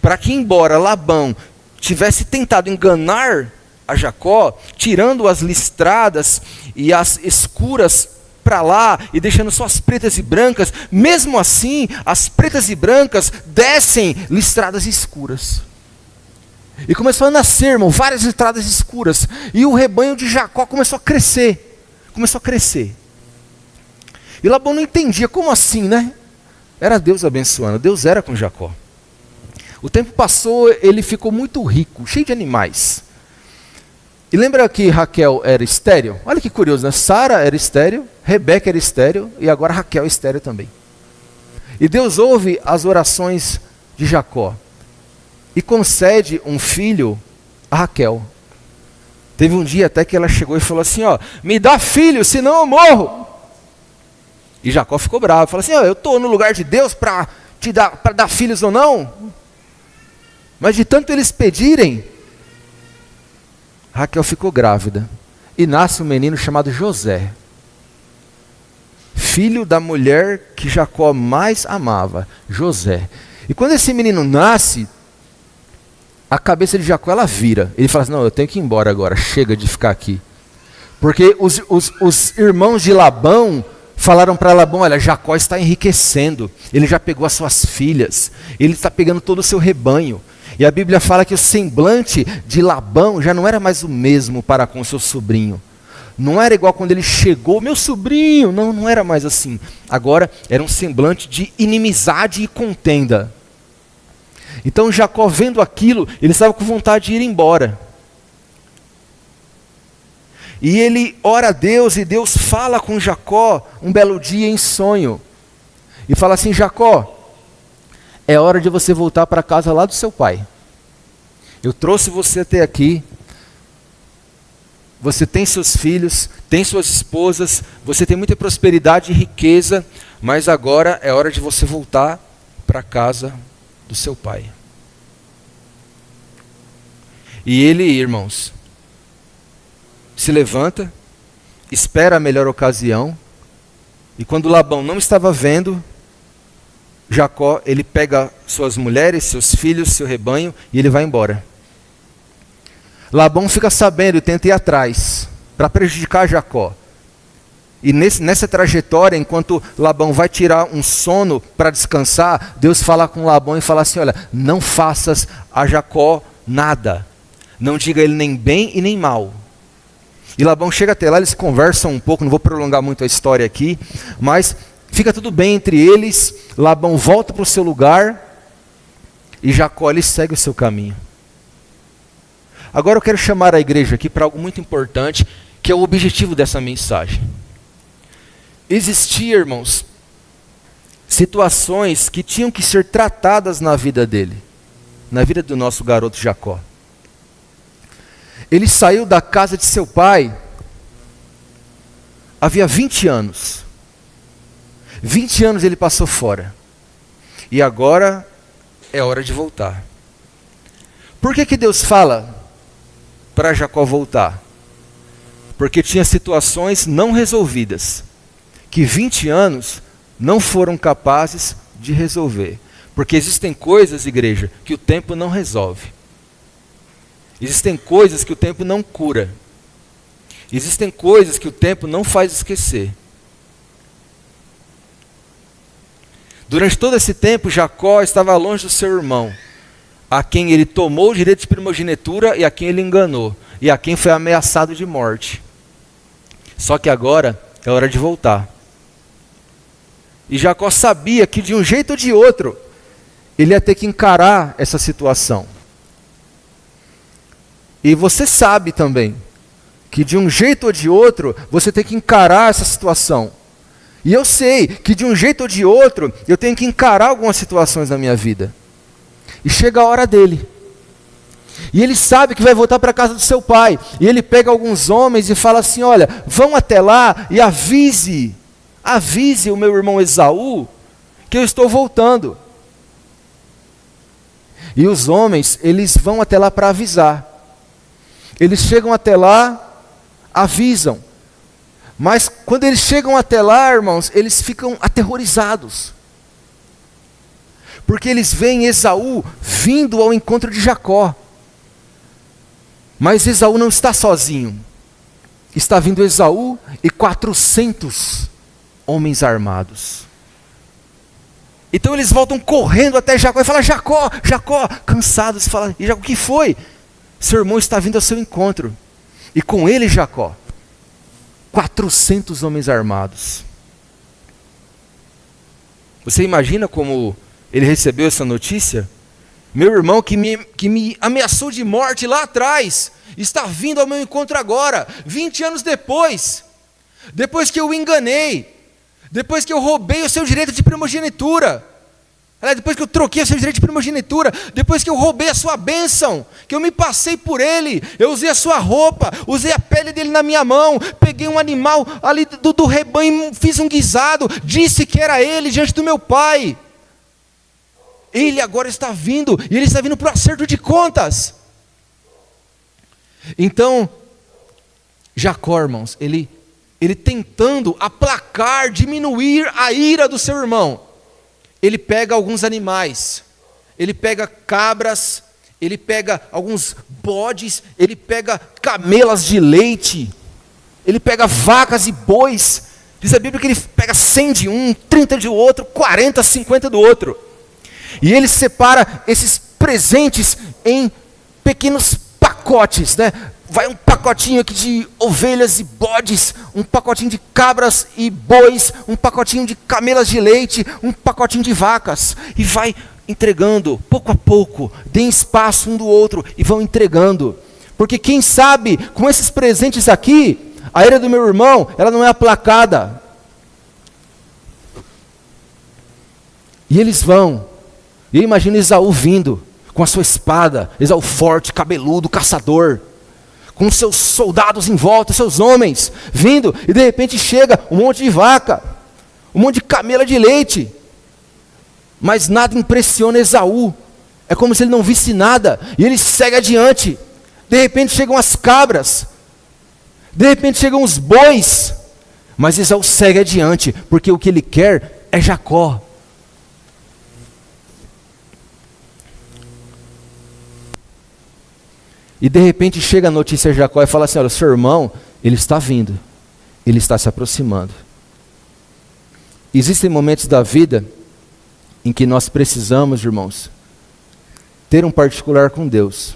para que embora Labão tivesse tentado enganar a Jacó, tirando as listradas e as escuras para lá e deixando só as pretas e brancas, mesmo assim as pretas e brancas descem listradas e escuras. E começou a nascer, irmão, várias listradas escuras. E o rebanho de Jacó começou a crescer. Começou a crescer. E Labão não entendia, como assim, né? Era Deus abençoando, Deus era com Jacó. O tempo passou, ele ficou muito rico, cheio de animais. E lembra que Raquel era estéril? Olha que curioso, né? Sara era estéril, Rebeca era estéril e agora Raquel é estéril também. E Deus ouve as orações de Jacó e concede um filho a Raquel. Teve um dia até que ela chegou e falou assim, ó, me dá filho, senão eu morro. E Jacó ficou bravo, falou assim, ó, eu estou no lugar de Deus para dar filhos ou não? Mas de tanto eles pedirem, Raquel ficou grávida e nasce um menino chamado José, filho da mulher que Jacó mais amava, José. E quando esse menino nasce, a cabeça de Jacó ela vira. Ele fala assim, não, eu tenho que ir embora agora, chega de ficar aqui. Porque os irmãos de Labão falaram para Labão, olha, Jacó está enriquecendo, ele já pegou as suas filhas, ele está pegando todo o seu rebanho. E a Bíblia fala que o semblante de Labão já não era mais o mesmo para com seu sobrinho. Não era igual quando ele chegou, meu sobrinho, não era mais assim. Agora era um semblante de inimizade e contenda. Então Jacó, vendo aquilo, ele estava com vontade de ir embora. E ele ora a Deus, e Deus fala com Jacó um belo dia em sonho. E fala assim, Jacó, é hora de você voltar para a casa lá do seu pai. Eu trouxe você até aqui. Você tem seus filhos, tem suas esposas, você tem muita prosperidade e riqueza, mas agora é hora de você voltar para a casa do seu pai. E ele, irmãos, se levanta, espera a melhor ocasião, e quando Labão não estava vendo, Jacó, ele pega suas mulheres, seus filhos, seu rebanho, e ele vai embora. Labão fica sabendo e tenta ir atrás, para prejudicar Jacó. E nessa trajetória, enquanto Labão vai tirar um sono para descansar, Deus fala com Labão e fala assim, olha, não faças a Jacó nada. Não diga a ele nem bem e nem mal. E Labão chega até lá, eles conversam um pouco, não vou prolongar muito a história aqui, mas fica tudo bem entre eles, Labão volta para o seu lugar, e Jacó ele segue o seu caminho. Agora eu quero chamar a igreja aqui para algo muito importante, que é o objetivo dessa mensagem. Existiam, irmãos, situações que tinham que ser tratadas na vida dele, na vida do nosso garoto Jacó. Ele saiu da casa de seu pai, havia 20 anos. 20 anos ele passou fora. E agora é hora de voltar. Por que Deus fala para Jacó voltar? Porque tinha situações não resolvidas, que 20 anos não foram capazes de resolver. Porque existem coisas, igreja, que o tempo não resolve. Existem coisas que o tempo não cura. Existem coisas que o tempo não faz esquecer. Durante todo esse tempo, Jacó estava longe do seu irmão, a quem ele tomou o direito de primogenitura e a quem ele enganou, e a quem foi ameaçado de morte. Só que agora é hora de voltar. E Jacó sabia que de um jeito ou de outro, ele ia ter que encarar essa situação. E você sabe também, que de um jeito ou de outro, você tem que encarar essa situação. E eu sei que de um jeito ou de outro, eu tenho que encarar algumas situações na minha vida. E chega a hora dele. E ele sabe que vai voltar para a casa do seu pai. E ele pega alguns homens e fala assim, olha, vão até lá e avise o meu irmão Esaú, que eu estou voltando. E os homens, eles vão até lá para avisar. Eles chegam até lá avisam. Mas quando eles chegam até lá, irmãos, eles ficam aterrorizados. Porque eles veem Esaú vindo ao encontro de Jacó. Mas Esaú não está sozinho. Está vindo Esaú e 400 homens armados. Então eles voltam correndo até Jacó e falam: Jacó, Jacó, cansados, falam: e Jacó, o que foi? Seu irmão está vindo ao seu encontro. E com ele, Jacó, 400 homens armados. Você imagina como ele recebeu essa notícia? Meu irmão que me ameaçou de morte lá atrás, está vindo ao meu encontro agora, 20 anos depois que eu o enganei, depois que eu roubei o seu direito de primogenitura, depois que eu troquei o seu direito de primogenitura, depois que eu roubei a sua bênção, que eu me passei por ele, eu usei a sua roupa, usei a pele dele na minha mão, peguei um animal ali do rebanho, fiz um guisado, disse que era ele diante do meu pai. Ele agora está vindo, e ele está vindo para o acerto de contas. Então, Jacó, irmãos, ele tentando aplacar, diminuir a ira do seu irmão, ele pega alguns animais, ele pega cabras, ele pega alguns bodes, ele pega camelas de leite, ele pega vacas e bois. Diz a Bíblia que ele pega 100 de um, 30 de outro, 40, 50 do outro. E ele separa esses presentes em pequenos pacotes, né? Vai um pacotinho aqui de ovelhas e bodes, um pacotinho de cabras e bois, um pacotinho de camelas de leite, um pacotinho de vacas, e vai entregando, pouco a pouco, deem espaço um do outro, e vão entregando, porque quem sabe, com esses presentes aqui, a ira do meu irmão, ela não é aplacada. E eles vão, e eu imagino Esaú vindo, com a sua espada, Esaú forte, cabeludo, caçador, com seus soldados em volta, seus homens, vindo, e de repente chega um monte de vaca, um monte de camela de leite, mas nada impressiona Esaú, é como se ele não visse nada, e ele segue adiante. De repente chegam as cabras, de repente chegam os bois, mas Esaú segue adiante, porque o que ele quer é Jacó. E de repente chega a notícia de Jacó e fala assim: olha, seu irmão, ele está vindo, ele está se aproximando. Existem momentos da vida em que nós precisamos, irmãos, ter um particular com Deus,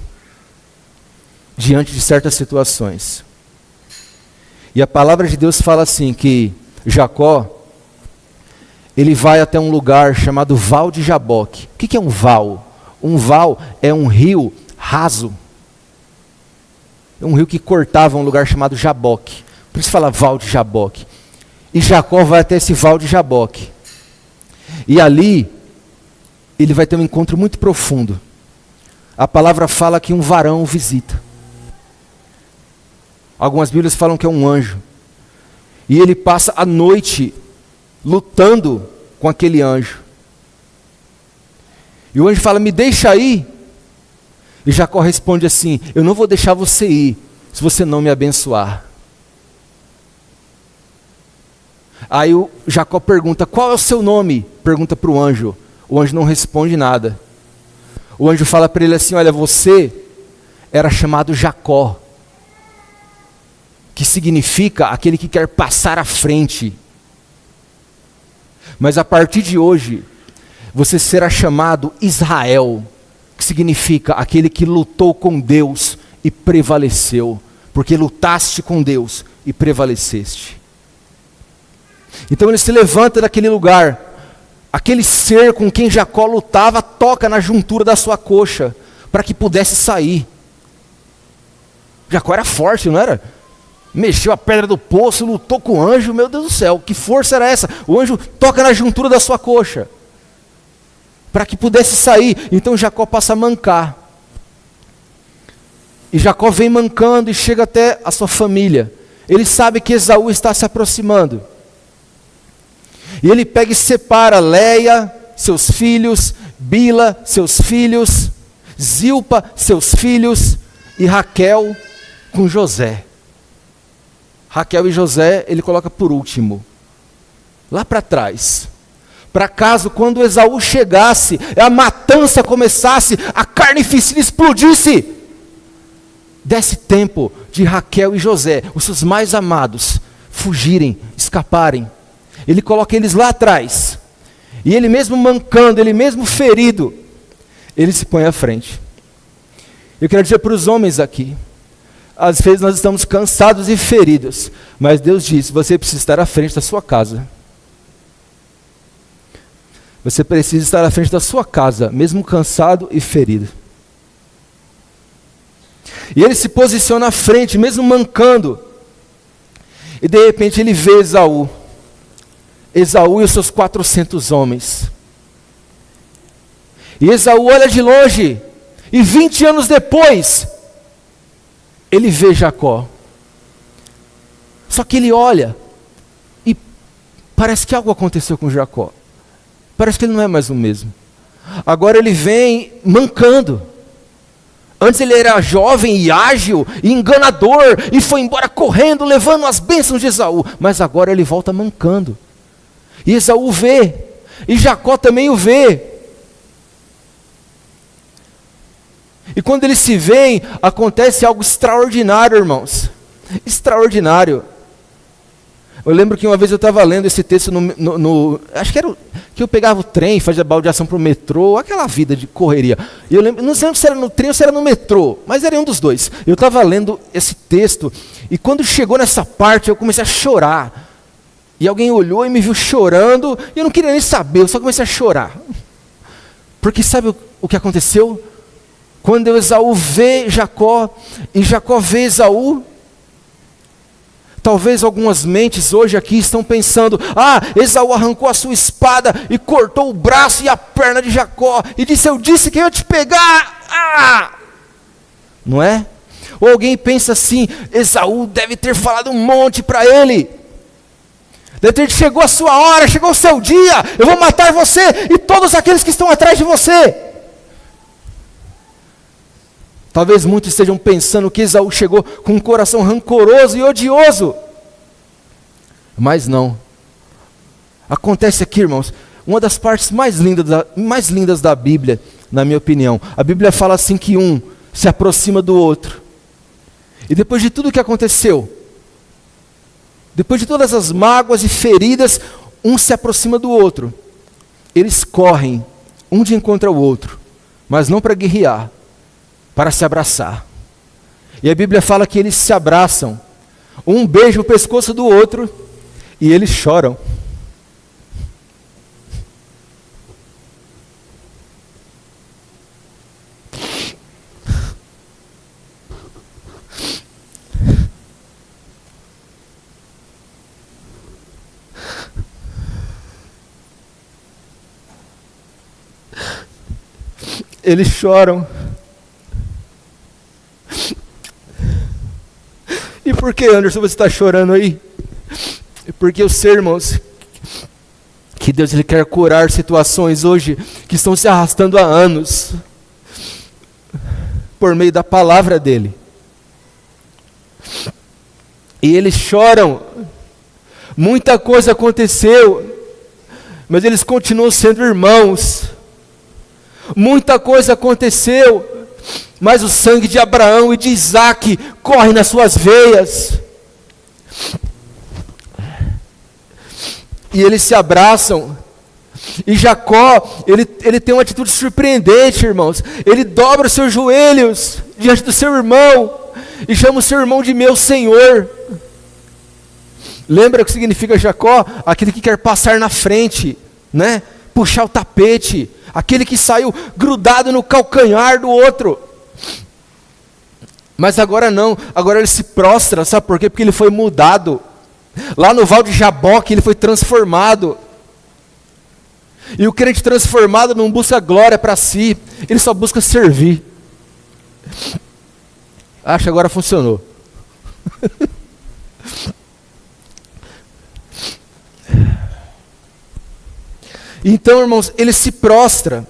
diante de certas situações. E a palavra de Deus fala assim, que Jacó, ele vai até um lugar chamado Val de Jaboque. O que é um val? Um val é um rio raso. É um rio que cortava um lugar chamado Jaboque. Por isso fala Val de Jaboque. E Jacó vai até esse Val de Jaboque. E ali, ele vai ter um encontro muito profundo. A palavra fala que um varão o visita. Algumas Bíblias falam que é um anjo. E ele passa a noite lutando com aquele anjo. E o anjo fala: me deixa aí. E Jacó responde assim: eu não vou deixar você ir, se você não me abençoar. Aí o Jacó pergunta: qual é o seu nome? Pergunta para o anjo. O anjo não responde nada. O anjo fala para ele assim: olha, você era chamado Jacó, que significa aquele que quer passar à frente. Mas a partir de hoje, você será chamado Israel, que significa aquele que lutou com Deus e prevaleceu, porque lutaste com Deus e prevaleceste. Então ele se levanta daquele lugar, aquele ser com quem Jacó lutava toca na juntura da sua coxa, para que pudesse sair. Jacó era forte, não era? Mexeu a pedra do poço, lutou com o anjo, meu Deus do céu, que força era essa? O anjo toca na juntura da sua coxa, para que pudesse sair. Então Jacó passa a mancar. E Jacó vem mancando e chega até a sua família. Ele sabe que Esaú está se aproximando. E ele pega e separa Leia, seus filhos, Bila, seus filhos, Zilpa, seus filhos, e Raquel com José. Raquel e José, ele coloca por último, lá para trás. Para caso, quando Esaú chegasse, a matança começasse, a carnificina explodisse, desse tempo de Raquel e José, os seus mais amados, fugirem, escaparem. Ele coloca eles lá atrás. E ele mesmo mancando, ele mesmo ferido, ele se põe à frente. Eu quero dizer para os homens aqui, às vezes nós estamos cansados e feridos, mas Deus diz, você precisa estar à frente da sua casa. Você precisa estar à frente da sua casa, mesmo cansado e ferido. E ele se posiciona à frente, mesmo mancando. E de repente ele vê Esaú. Esaú e os seus 400 homens. E Esaú olha de longe. E 20 anos depois, ele vê Jacó. Só que ele olha. E parece que algo aconteceu com Jacó. Parece que ele não é mais o mesmo. Agora ele vem mancando. Antes ele era jovem e ágil e enganador e foi embora correndo, levando as bênçãos de Esaú. Mas agora ele volta mancando. E Esaú vê. E Jacó também o vê. E quando eles se veem, acontece algo extraordinário, irmãos. Extraordinário. Eu lembro que uma vez eu estava lendo esse texto acho que era que eu pegava o trem, fazia baldeação para o metrô, aquela vida de correria. E eu lembro, não sei se era no trem ou se era no metrô, mas era um dos dois. Eu estava lendo esse texto, e quando chegou nessa parte, eu comecei a chorar. E alguém olhou e me viu chorando, e eu não queria nem saber, eu só comecei a chorar. Porque sabe o que aconteceu? Quando Esaú vê Jacó, e Jacó vê Esaú, talvez algumas mentes hoje aqui estão pensando, Esaú arrancou a sua espada e cortou o braço e a perna de Jacó, e disse, eu disse que eu ia te pegar, não é? Ou alguém pensa assim, Esaú deve ter falado um monte para ele, deve ter, chegou a sua hora, chegou o seu dia, eu vou matar você e todos aqueles que estão atrás de você. Talvez muitos estejam pensando que Esaú chegou com um coração rancoroso e odioso. Mas não. Acontece aqui, irmãos, uma das partes mais lindas da Bíblia, na minha opinião. A Bíblia fala assim que um se aproxima do outro. E depois de tudo o que aconteceu, depois de todas as mágoas e feridas, um se aproxima do outro. Eles correm, um de encontro ao outro, mas não para guerrear, para se abraçar. E a Bíblia fala que eles se abraçam, um beija o pescoço do outro e eles choram. Eles choram. E por que, Anderson, você está chorando aí? Porque eu sei, irmãos, que Deus ele quer curar situações hoje que estão se arrastando há anos, por meio da palavra dele. E eles choram. Muita coisa aconteceu, mas eles continuam sendo irmãos. Muita coisa aconteceu, mas o sangue de Abraão e de Isaac corre nas suas veias. E eles se abraçam. E Jacó, ele tem uma atitude surpreendente, irmãos. Ele dobra os seus joelhos diante do seu irmão e chama o seu irmão de meu Senhor. Lembra o que significa Jacó? Aquele que quer passar na frente, né? Puxar o tapete. Aquele que saiu grudado no calcanhar do outro. Mas agora não, agora ele se prostra, sabe por quê? Porque ele foi mudado. Lá no Val de Jaboque ele foi transformado. E o crente transformado não busca glória para si, ele só busca servir. Acho que agora funcionou. Então, irmãos, ele se prostra.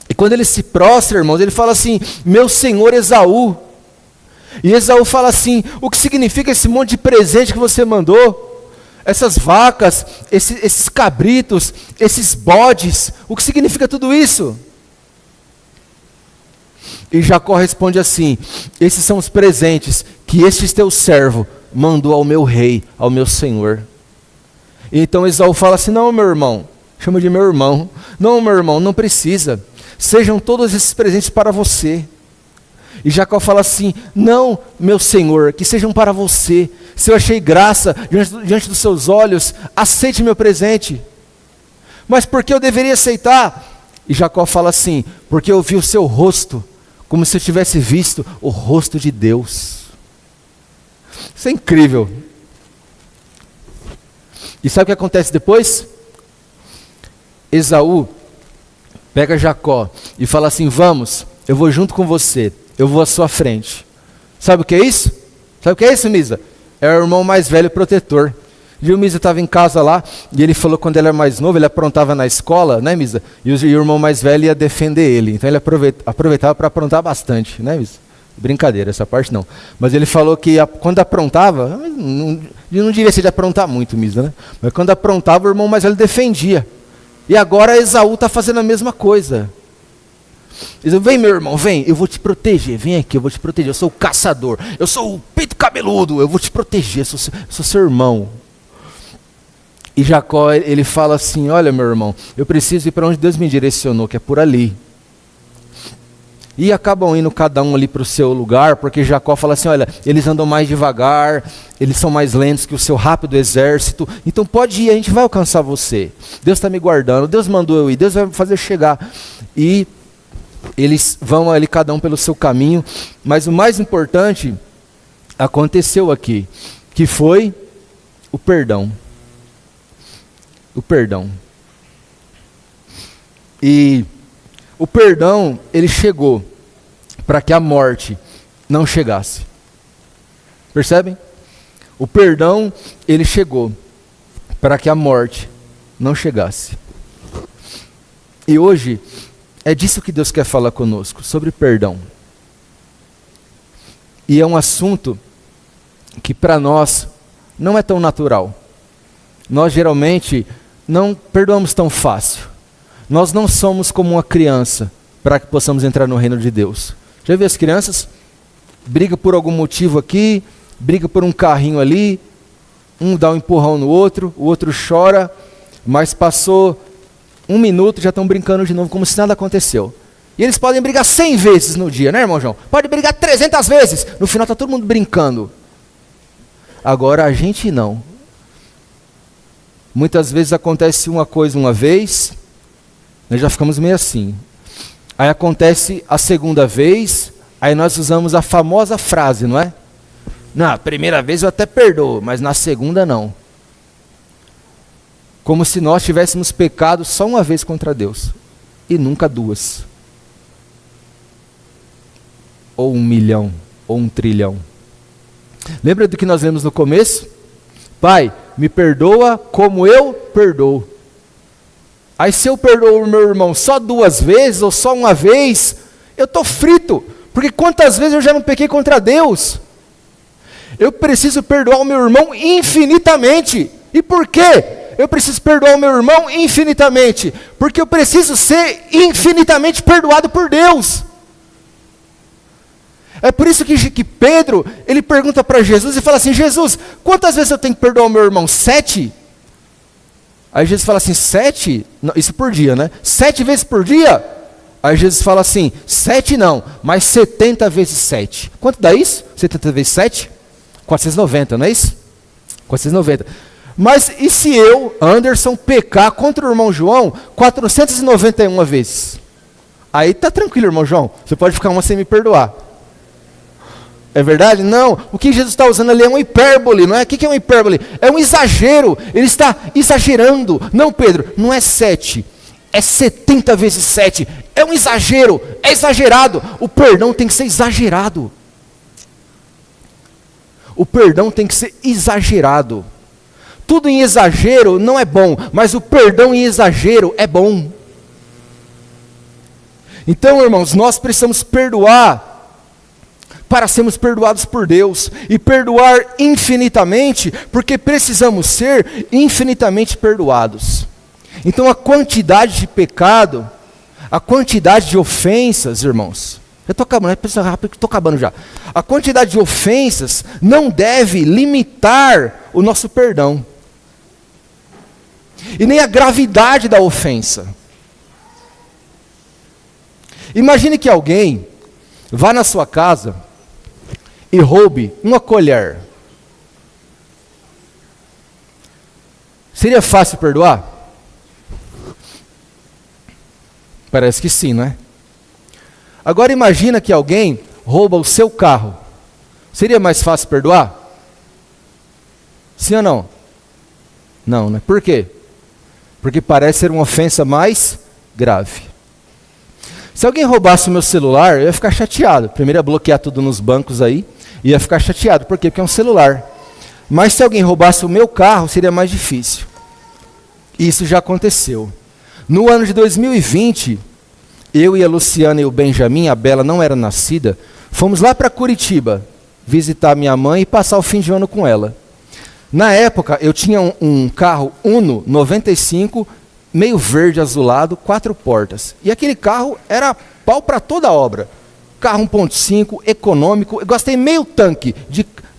E quando ele se prostra, irmãos, ele fala assim, meu senhor Esaú. E Esaú fala assim: o que significa esse monte de presente que você mandou? Essas vacas, esses cabritos, esses bodes, o que significa tudo isso? E Jacó responde assim: esses são os presentes que este teu servo mandou ao meu rei, ao meu senhor. E então Esaú fala assim: não, meu irmão, chama de meu irmão, não, meu irmão, não precisa, sejam todos esses presentes para você. E Jacó fala assim: não, meu senhor, que sejam para você. Se eu achei graça diante dos seus olhos, aceite meu presente. Mas por que eu deveria aceitar? E Jacó fala assim: porque eu vi o seu rosto, como se eu tivesse visto o rosto de Deus. Isso é incrível. E sabe o que acontece depois? Esaú pega Jacó e fala assim: vamos, eu vou junto com você, eu vou à sua frente. Sabe o que é isso? Sabe o que é isso, Misa? É o irmão mais velho protetor. E o Misa estava em casa lá, e ele falou que quando ele era mais novo, ele aprontava na escola, né, Misa? E o irmão mais velho ia defender ele. Então ele aproveitava para aprontar bastante, né, Misa? Brincadeira, essa parte não. Mas ele falou que quando aprontava, não devia ser de aprontar muito, Misa, né? Mas quando aprontava, o irmão mais velho defendia. E agora Esaú está fazendo a mesma coisa. Ele diz: vem, meu irmão, vem, eu vou te proteger, vem aqui, eu vou te proteger, eu sou o caçador, eu sou o peito cabeludo, eu vou te proteger, eu sou seu irmão. E Jacó, ele fala assim: olha, meu irmão, eu preciso ir para onde Deus me direcionou, que é por ali. E acabam indo cada um ali para o seu lugar, porque Jacó fala assim: olha, eles andam mais devagar, eles são mais lentos que o seu rápido exército, então pode ir, a gente vai alcançar você. Deus está me guardando, Deus mandou eu ir, Deus vai me fazer chegar. E eles vão ali cada um pelo seu caminho, mas o mais importante aconteceu aqui, que foi o perdão. O perdão. E o perdão, ele chegou para que a morte não chegasse. Percebem? O perdão, ele chegou para que a morte não chegasse. E hoje é disso que Deus quer falar conosco, sobre perdão. E é um assunto que para nós não é tão natural. Nós geralmente não perdoamos tão fácil. Nós não somos como uma criança para que possamos entrar no reino de Deus. Já viu as crianças? Briga por algum motivo aqui, briga por um carrinho ali, um dá um empurrão no outro, o outro chora, mas passou 1 minuto, já estão brincando de novo, como se nada aconteceu. E eles podem brigar 100 vezes no dia, né, irmão João? Pode brigar 300 vezes, no final está todo mundo brincando. Agora a gente não. Muitas vezes acontece uma coisa uma vez, nós já ficamos meio assim. Aí acontece a segunda vez, aí nós usamos a famosa frase, não é? Na primeira vez eu até perdoo, mas na segunda não. Como se nós tivéssemos pecado só uma vez contra Deus, e nunca 2. Ou 1 milhão, ou 1 trilhão. Lembra do que nós lemos no começo? Pai, me perdoa como eu perdoo. Aí se eu perdoo o meu irmão só 2 vezes, ou só uma vez, eu estou frito. Porque quantas vezes eu já não pequei contra Deus? Eu preciso perdoar o meu irmão infinitamente. E por quê? Eu preciso perdoar o meu irmão infinitamente. Porque eu preciso ser infinitamente perdoado por Deus. É por isso que Pedro, ele pergunta para Jesus e fala assim: Jesus, quantas vezes eu tenho que perdoar o meu irmão? 7? Aí Jesus fala assim: 7? Não, isso por dia, né? 7 vezes por dia? Aí Jesus fala assim: 7 não, mas 70 vezes 7. Quanto dá isso? 70 vezes 7? 490, não é isso? 490. Mas e se eu, Anderson, pecar contra o irmão João 491 vezes? Aí tá tranquilo, irmão João. Você pode ficar uma sem me perdoar. É verdade? Não. O que Jesus está usando ali é uma hipérbole, não é? O que é uma hipérbole? É um exagero. Ele está exagerando. Não, Pedro, não é 7. É 70 vezes 7. É um exagero. É exagerado. O perdão tem que ser exagerado. O perdão tem que ser exagerado. Tudo em exagero não é bom, mas o perdão em exagero é bom. Então, irmãos, nós precisamos perdoar para sermos perdoados por Deus, e perdoar infinitamente, porque precisamos ser infinitamente perdoados. Então a quantidade de pecado, a quantidade de ofensas, irmãos, eu estou acabando, pensa rápido que estou acabando já. A quantidade de ofensas não deve limitar o nosso perdão. E nem a gravidade da ofensa. Imagine que alguém vá na sua casa e roube uma colher. Seria fácil perdoar? Parece que sim, não é? Agora imagina que alguém rouba o seu carro. Seria mais fácil perdoar? Sim ou não? Não, né? Por quê? Porque parece ser uma ofensa mais grave. Se alguém roubasse o meu celular, eu ia ficar chateado. Primeiro ia bloquear tudo nos bancos aí, e ia ficar chateado. Por quê? Porque é um celular. Mas se alguém roubasse o meu carro, seria mais difícil. Isso já aconteceu. No ano de 2020, eu e a Luciana e o Benjamin, a Bela não era nascida, fomos lá para Curitiba visitar minha mãe e passar o fim de ano com ela. Na época, eu tinha um carro Uno 95, meio verde azulado, 4 portas. E aquele carro era pau para toda obra. Carro 1.5, econômico. Eu gastei meio tanque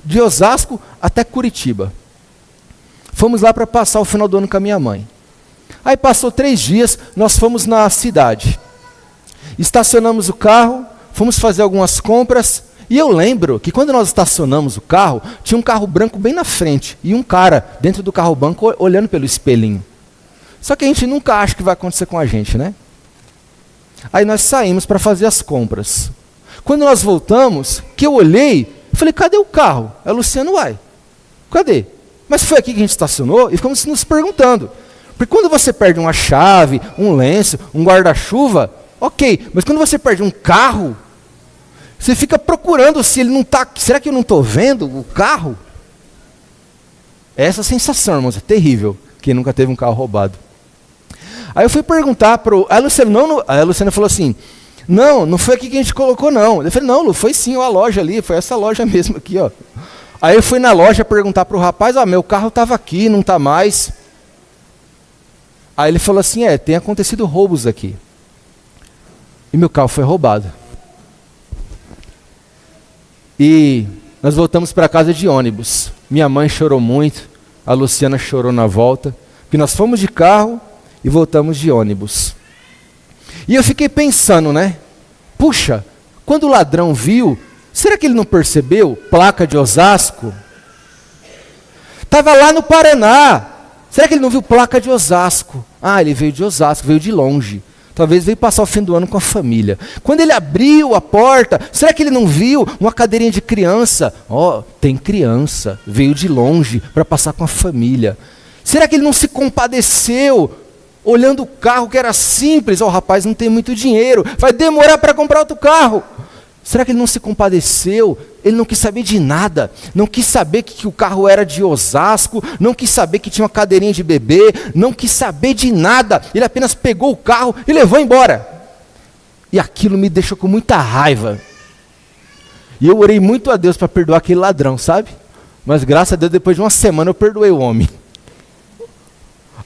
de Osasco até Curitiba. Fomos lá para passar o final do ano com a minha mãe. Aí passou 3 dias, nós fomos na cidade. Estacionamos o carro, fomos fazer algumas compras. E eu lembro que quando nós estacionamos o carro, tinha um carro branco bem na frente. E um cara dentro do carro branco olhando pelo espelhinho. Só que a gente nunca acha que vai acontecer com a gente, né? Aí nós saímos para fazer as compras. Quando nós voltamos, que eu olhei, eu falei, cadê o carro? A Luciana, uai, cadê? Mas foi aqui que a gente estacionou e ficamos nos perguntando. Porque quando você perde uma chave, um lenço, um guarda-chuva, ok. Mas quando você perde um carro, você fica procurando se ele não está... Será que eu não estou vendo o carro? Essa sensação, irmãos, é terrível. Quem nunca teve um carro roubado. Aí eu fui perguntar para o... A Luciana falou assim, não foi aqui que a gente colocou, não. Eu falei, não, Lu, foi sim, a loja ali, foi essa loja mesmo aqui, ó. Aí eu fui na loja perguntar para o rapaz, meu carro estava aqui, não está mais. Aí ele falou assim, tem acontecido roubos aqui. E meu carro foi roubado. E nós voltamos para casa de ônibus. Minha mãe chorou muito, a Luciana chorou na volta, porque nós fomos de carro e voltamos de ônibus. E eu fiquei pensando, né? Puxa, quando o ladrão viu, será que ele não percebeu? Placa de Osasco. Estava lá no Paraná. Será que ele não viu placa de Osasco? Ele veio de Osasco, veio de longe. Talvez veio passar o fim do ano com a família. Quando ele abriu a porta, será que ele não viu uma cadeirinha de criança? Tem criança, veio de longe para passar com a família. Será que ele não se compadeceu, olhando o carro que era simples? O rapaz não tem muito dinheiro, vai demorar para comprar outro carro. Será que ele não se compadeceu? Ele não quis saber de nada, não quis saber que o carro era de Osasco, não quis saber que tinha uma cadeirinha de bebê, não quis saber de nada. Ele apenas pegou o carro e levou embora. E aquilo me deixou com muita raiva. E eu orei muito a Deus para perdoar aquele ladrão, sabe? Mas graças a Deus, depois de uma semana eu perdoei o homem.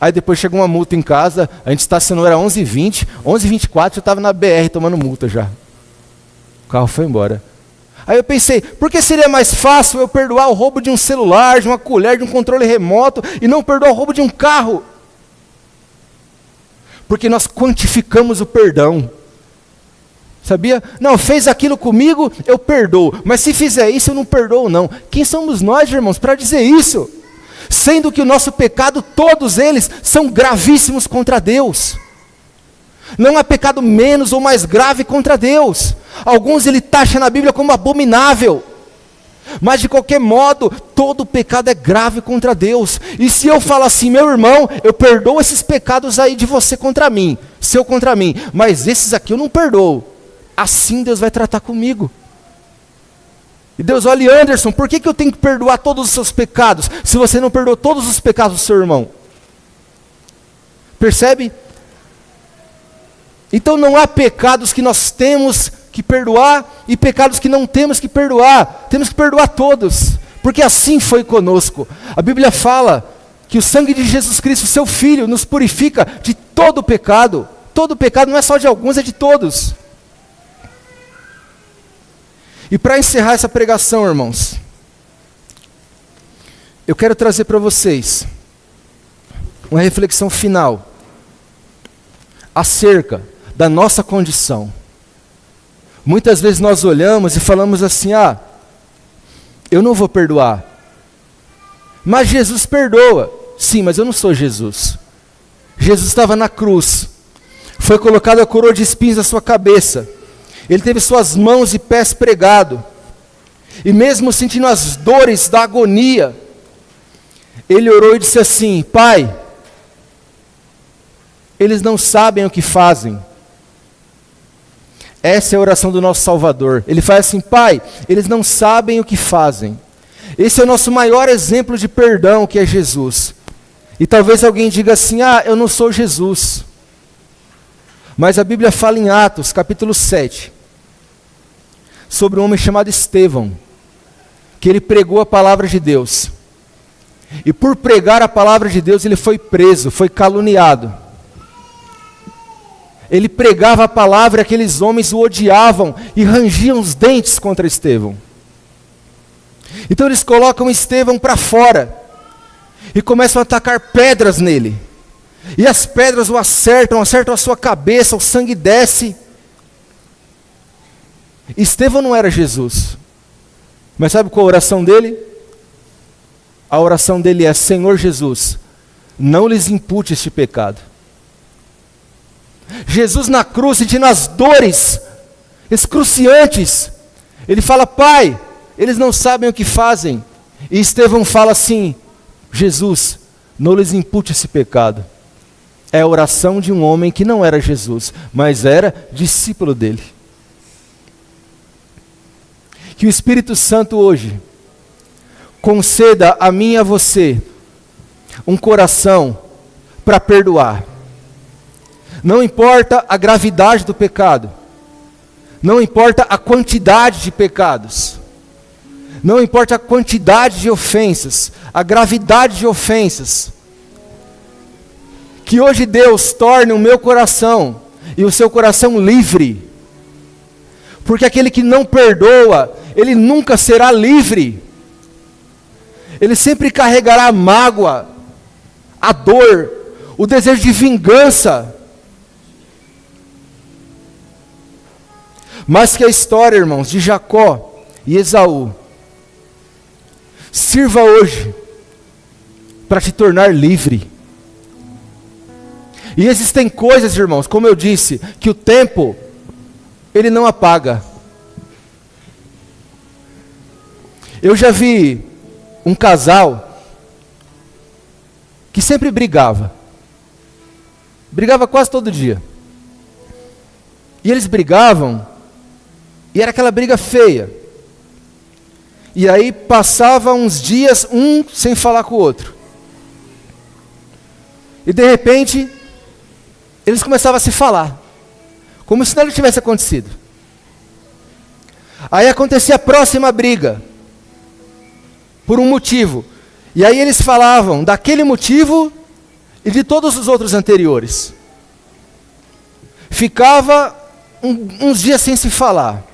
Aí depois chegou uma multa em casa, a gente estacionou, era 11h20, 11h24 eu estava na BR tomando multa já. O carro foi embora. Aí eu pensei, por que seria mais fácil eu perdoar o roubo de um celular, de uma colher, de um controle remoto, e não perdoar o roubo de um carro? Porque nós quantificamos o perdão. Sabia? Não, fez aquilo comigo, eu perdoo. Mas se fizer isso, eu não perdoo, não. Quem somos nós, irmãos, para dizer isso? Sendo que o nosso pecado, todos eles, são gravíssimos contra Deus. Não há pecado menos ou mais grave contra Deus. Alguns ele taxa na Bíblia como abominável. Mas de qualquer modo, todo pecado é grave contra Deus. E se eu falo assim, meu irmão, eu perdoo esses pecados aí de você contra mim, seu contra mim, mas esses aqui eu não perdoo. Assim Deus vai tratar comigo. E Deus, olha, Anderson, por que eu tenho que perdoar todos os seus pecados, se você não perdoou todos os pecados do seu irmão? Percebe? Então não há pecados que nós temos que perdoar e pecados que não temos que perdoar. Temos que perdoar todos, porque assim foi conosco. A Bíblia fala que o sangue de Jesus Cristo, seu Filho, nos purifica de todo pecado. Todo pecado não é só de alguns, é de todos. E para encerrar essa pregação, irmãos, eu quero trazer para vocês uma reflexão final acerca da nossa condição. Muitas vezes nós olhamos e falamos assim: eu não vou perdoar. Mas Jesus perdoa. Sim, mas eu não sou Jesus. Jesus estava na cruz. Foi colocada a coroa de espinhos na sua cabeça. Ele teve suas mãos e pés pregados. E mesmo sentindo as dores da agonia, ele orou e disse assim: Pai, eles não sabem o que fazem. Essa é a oração do nosso Salvador. Ele faz assim: Pai, eles não sabem o que fazem. Esse é o nosso maior exemplo de perdão, que é Jesus. E talvez alguém diga assim: eu não sou Jesus. Mas a Bíblia fala em Atos, capítulo 7, sobre um homem chamado Estevão, que ele pregou a palavra de Deus. E por pregar a palavra de Deus, ele foi preso, foi caluniado. Ele pregava a palavra e aqueles homens o odiavam e rangiam os dentes contra Estevão. Então eles colocam Estevão para fora e começam a atacar pedras nele. E as pedras o acertam a sua cabeça, o sangue desce. Estevão não era Jesus. Mas sabe qual a oração dele? A oração dele é: Senhor Jesus, não lhes impute este pecado. Jesus na cruz, sentindo as dores excruciantes, ele fala: Pai, eles não sabem o que fazem. E Estevão fala assim: Jesus, não lhes impute esse pecado. É a oração de um homem que não era Jesus, mas era discípulo dele. Que o Espírito Santo hoje conceda a mim e a você um coração para perdoar. Não importa a gravidade do pecado, não importa a quantidade de pecados, não importa a quantidade de ofensas, a gravidade de ofensas. Que hoje Deus torne o meu coração e o seu coração livre. Porque aquele que não perdoa, ele nunca será livre. Ele sempre carregará a mágoa, a dor, o desejo de vingança. Mas que a história, irmãos, de Jacó e Esaú sirva hoje para te tornar livre. E existem coisas, irmãos, como eu disse, que o tempo, ele não apaga. Eu já vi um casal que sempre brigava quase todo dia. E eles brigavam, e era aquela briga feia. E aí passava uns dias, um sem falar com o outro. E de repente, eles começavam a se falar, como se nada tivesse acontecido. Aí acontecia a próxima briga, por um motivo. E aí eles falavam daquele motivo e de todos os outros anteriores. Ficava uns dias sem se falar.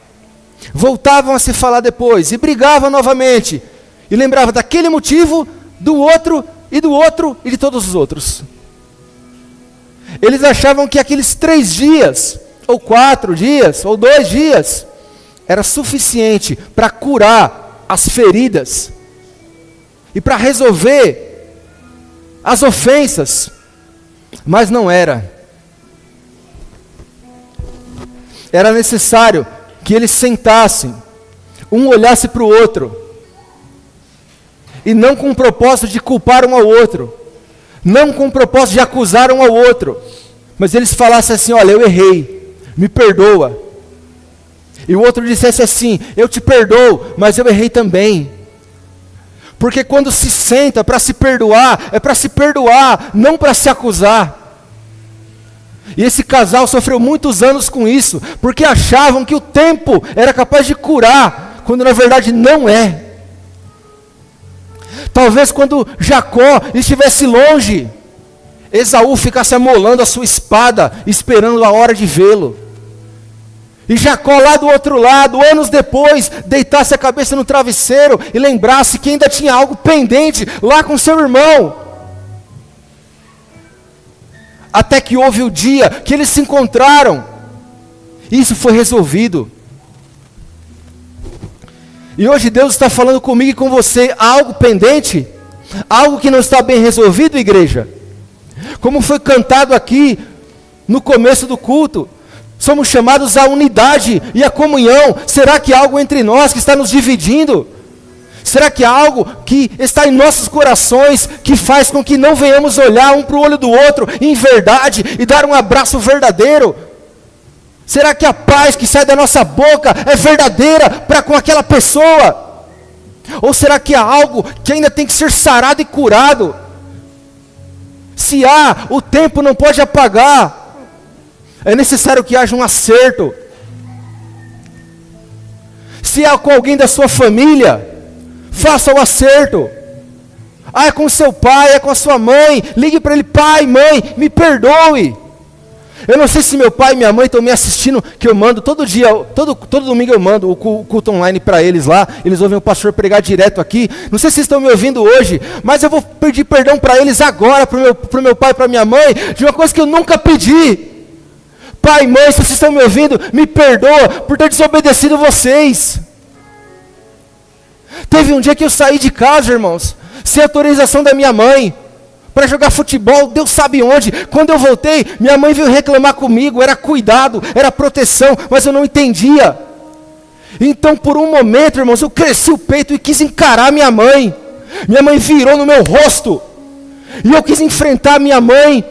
Voltavam a se falar depois e brigavam novamente. E lembravam daquele motivo, do outro e de todos os outros. Eles achavam que aqueles 3 dias, ou 4 dias, ou 2 dias, era suficiente para curar as feridas e para resolver as ofensas, mas não era. Era necessário que eles sentassem, um olhasse para o outro, e não com o propósito de culpar um ao outro, não com o propósito de acusar um ao outro, mas eles falassem assim: olha, eu errei, me perdoa. E o outro dissesse assim: eu te perdoo, mas eu errei também. Porque quando se senta para se perdoar, é para se perdoar, não para se acusar. E esse casal sofreu muitos anos com isso, porque achavam que o tempo era capaz de curar, quando na verdade não é. Talvez quando Jacó estivesse longe, Esaú ficasse amolando a sua espada, esperando a hora de vê-lo. E Jacó lá do outro lado, anos depois, deitasse a cabeça no travesseiro e lembrasse que ainda tinha algo pendente lá com seu irmão. Até que houve o dia que eles se encontraram. Isso foi resolvido. E hoje Deus está falando comigo e com você, há algo pendente? Algo que não está bem resolvido, igreja? Como foi cantado aqui no começo do culto, somos chamados à unidade e à comunhão. Será que há algo entre nós que está nos dividindo? Será que há algo que está em nossos corações que faz com que não venhamos olhar um para o olho do outro em verdade e dar um abraço verdadeiro? Será que a paz que sai da nossa boca é verdadeira para com aquela pessoa? Ou será que há algo que ainda tem que ser sarado e curado? Se há, o tempo não pode apagar. É necessário que haja um acerto. Se há com alguém da sua família, faça o acerto. Ah, é com seu pai, é com a sua mãe. Ligue para ele: pai, mãe, me perdoe. Eu não sei se meu pai e minha mãe estão me assistindo, que eu mando todo dia, todo domingo eu mando o culto online para eles lá. Eles ouvem o pastor pregar direto aqui. Não sei se vocês estão me ouvindo hoje, mas eu vou pedir perdão para eles agora, para o meu pai e para minha mãe, de uma coisa que eu nunca pedi. Pai, mãe, se vocês estão me ouvindo, me perdoa por ter desobedecido vocês. Teve um dia que eu saí de casa, irmãos, sem autorização da minha mãe, para jogar futebol, Deus sabe onde. Quando eu voltei, minha mãe veio reclamar comigo. Era cuidado, era proteção, mas eu não entendia. Então por um momento, irmãos, eu cresci o peito e quis encarar minha mãe. Minha mãe virou no meu rosto, e eu quis enfrentar minha mãe,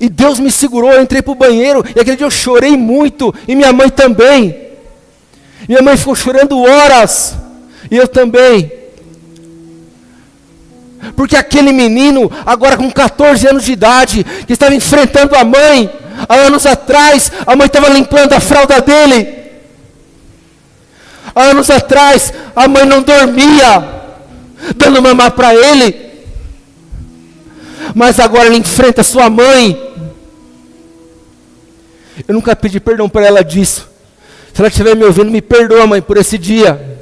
e Deus me segurou. Eu entrei para o banheiro, e aquele dia eu chorei muito, e minha mãe também. Minha mãe ficou chorando horas, e eu também. Porque aquele menino, agora com 14 anos de idade, que estava enfrentando a mãe, há anos atrás, a mãe estava limpando a fralda dele. Há anos atrás, a mãe não dormia, dando mamar para ele. Mas agora ele enfrenta sua mãe. Eu nunca pedi perdão para ela disso. Se ela estiver me ouvindo, me perdoa, mãe, por esse dia.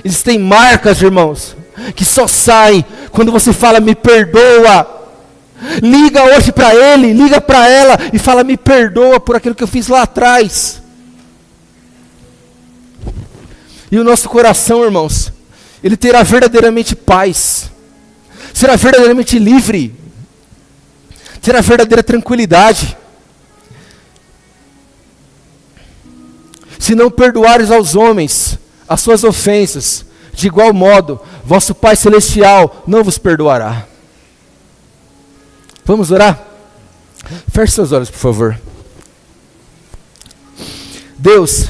Existem marcas, irmãos, que só saem quando você fala: me perdoa. Liga hoje para ele, liga para ela e fala: me perdoa por aquilo que eu fiz lá atrás. E o nosso coração, irmãos, ele terá verdadeiramente paz, será verdadeiramente livre, terá verdadeira tranquilidade. Se não perdoares aos homens as suas ofensas, de igual modo, vosso Pai Celestial não vos perdoará. Vamos orar? Feche seus olhos, por favor. Deus,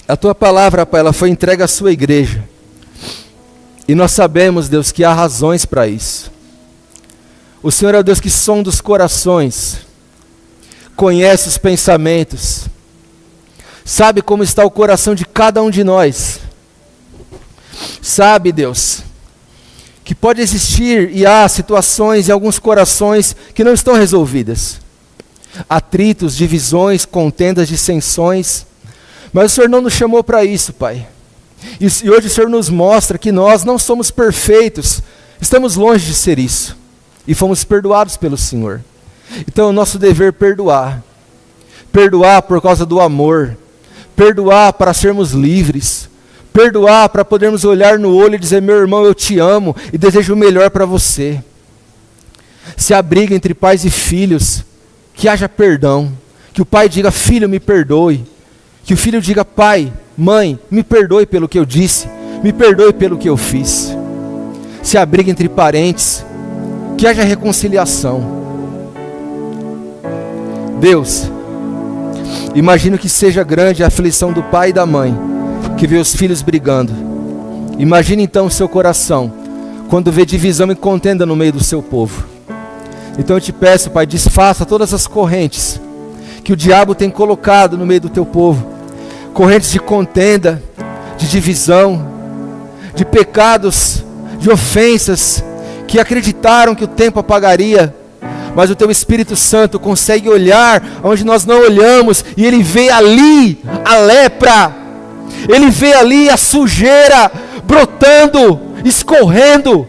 a Tua palavra, Pai, ela foi entregue à Sua igreja. E nós sabemos, Deus, que há razões para isso. O Senhor é o Deus que sonda os corações, conhece os pensamentos, sabe como está o coração de cada um de nós. Sabe, Deus, que pode existir e há situações em alguns corações que não estão resolvidas. Atritos, divisões, contendas, dissensões. Mas o Senhor não nos chamou para isso, Pai. E hoje o Senhor nos mostra que nós não somos perfeitos. Estamos longe de ser isso. E fomos perdoados pelo Senhor. Então é o nosso dever perdoar. Perdoar por causa do amor. Perdoar para sermos livres. Perdoar para podermos olhar no olho e dizer: meu irmão, eu te amo e desejo o melhor para você. Se há briga entre pais e filhos, que haja perdão. Que o pai diga: filho, me perdoe. Que o filho diga: pai, mãe, me perdoe pelo que eu disse. Me perdoe pelo que eu fiz. Se há briga entre parentes, que haja reconciliação. Deus, imagino que seja grande a aflição do pai e da mãe que vê os filhos brigando. Imagine então o seu coração quando vê divisão e contenda no meio do seu povo. Então eu te peço, Pai, desfaça todas as correntes que o diabo tem colocado no meio do teu povo. Correntes de contenda, de divisão, de pecados, de ofensas, que acreditaram que o tempo apagaria, mas o teu Espírito Santo consegue olhar onde nós não olhamos, e ele vê ali a lepra, ele vê ali a sujeira brotando, escorrendo.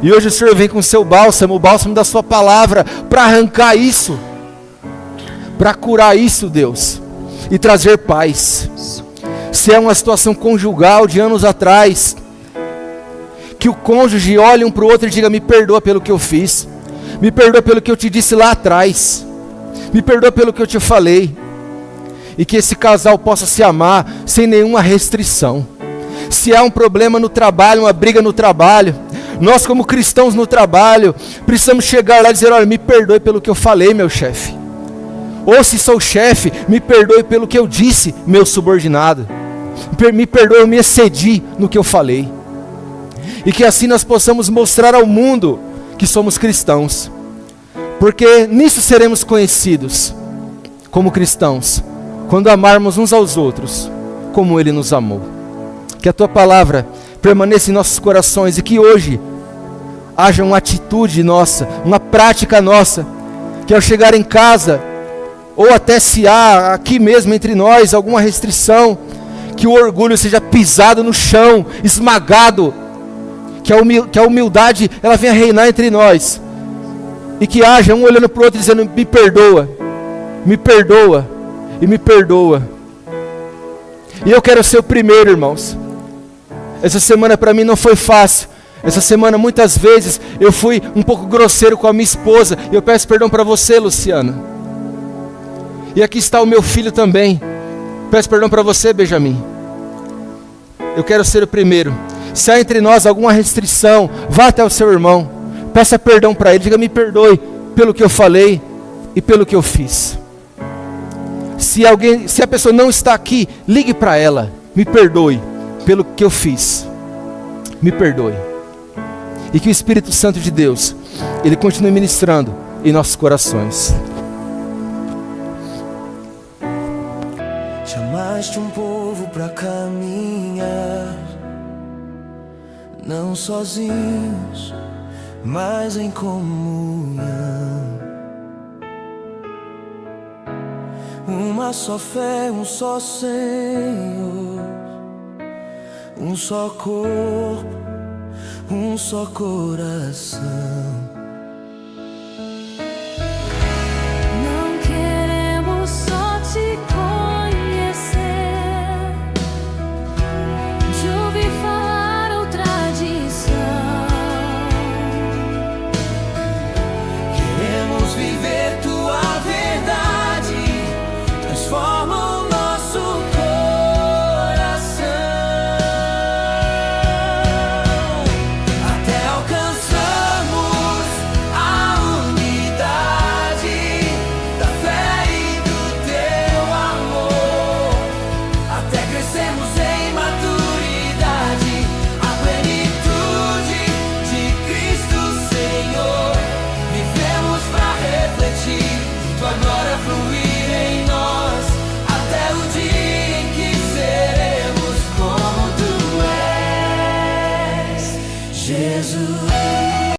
E hoje o Senhor vem com o seu bálsamo, o bálsamo da sua palavra, para arrancar isso, para curar isso, Deus, e trazer paz. Se é uma situação conjugal de anos atrás, que o cônjuge olhe um para o outro e diga: me perdoa pelo que eu fiz, me perdoa pelo que eu te disse lá atrás, me perdoa pelo que eu te falei, e que esse casal possa se amar sem nenhuma restrição. Se há um problema no trabalho, uma briga no trabalho, nós como cristãos no trabalho, precisamos chegar lá e dizer: olha, me perdoe pelo que eu falei, meu chefe. Ou se sou chefe, me perdoe pelo que eu disse, meu subordinado. Me perdoe, eu me excedi no que eu falei. E que assim nós possamos mostrar ao mundo que somos cristãos. Porque nisso seremos conhecidos como cristãos, quando amarmos uns aos outros como Ele nos amou. Que a Tua palavra permaneça em nossos corações e que hoje haja uma atitude nossa, uma prática nossa, que ao chegar em casa, ou até se há aqui mesmo entre nós alguma restrição, que o orgulho seja pisado no chão, esmagado, que a humildade ela venha reinar entre nós, e que haja um olhando para o outro dizendo: me perdoa, me perdoa e me perdoa. E eu quero ser o primeiro, irmãos. Essa semana para mim não foi fácil. Essa semana muitas vezes eu fui um pouco grosseiro com a minha esposa, e eu peço perdão para você, Luciana. E aqui está o meu filho também. Peço perdão para você, Benjamin. Eu quero ser o primeiro. Se há entre nós alguma restrição, vá até o seu irmão, peça perdão para ele, diga: me perdoe pelo que eu falei e pelo que eu fiz. Se a pessoa não está aqui, ligue para ela: me perdoe pelo que eu fiz, me perdoe. E que o Espírito Santo de Deus, Ele continue ministrando em nossos corações. Chamaste um povo para caminhar, não sozinhos, mas em comunhão. Uma só fé, um só Senhor, um só corpo, um só coração.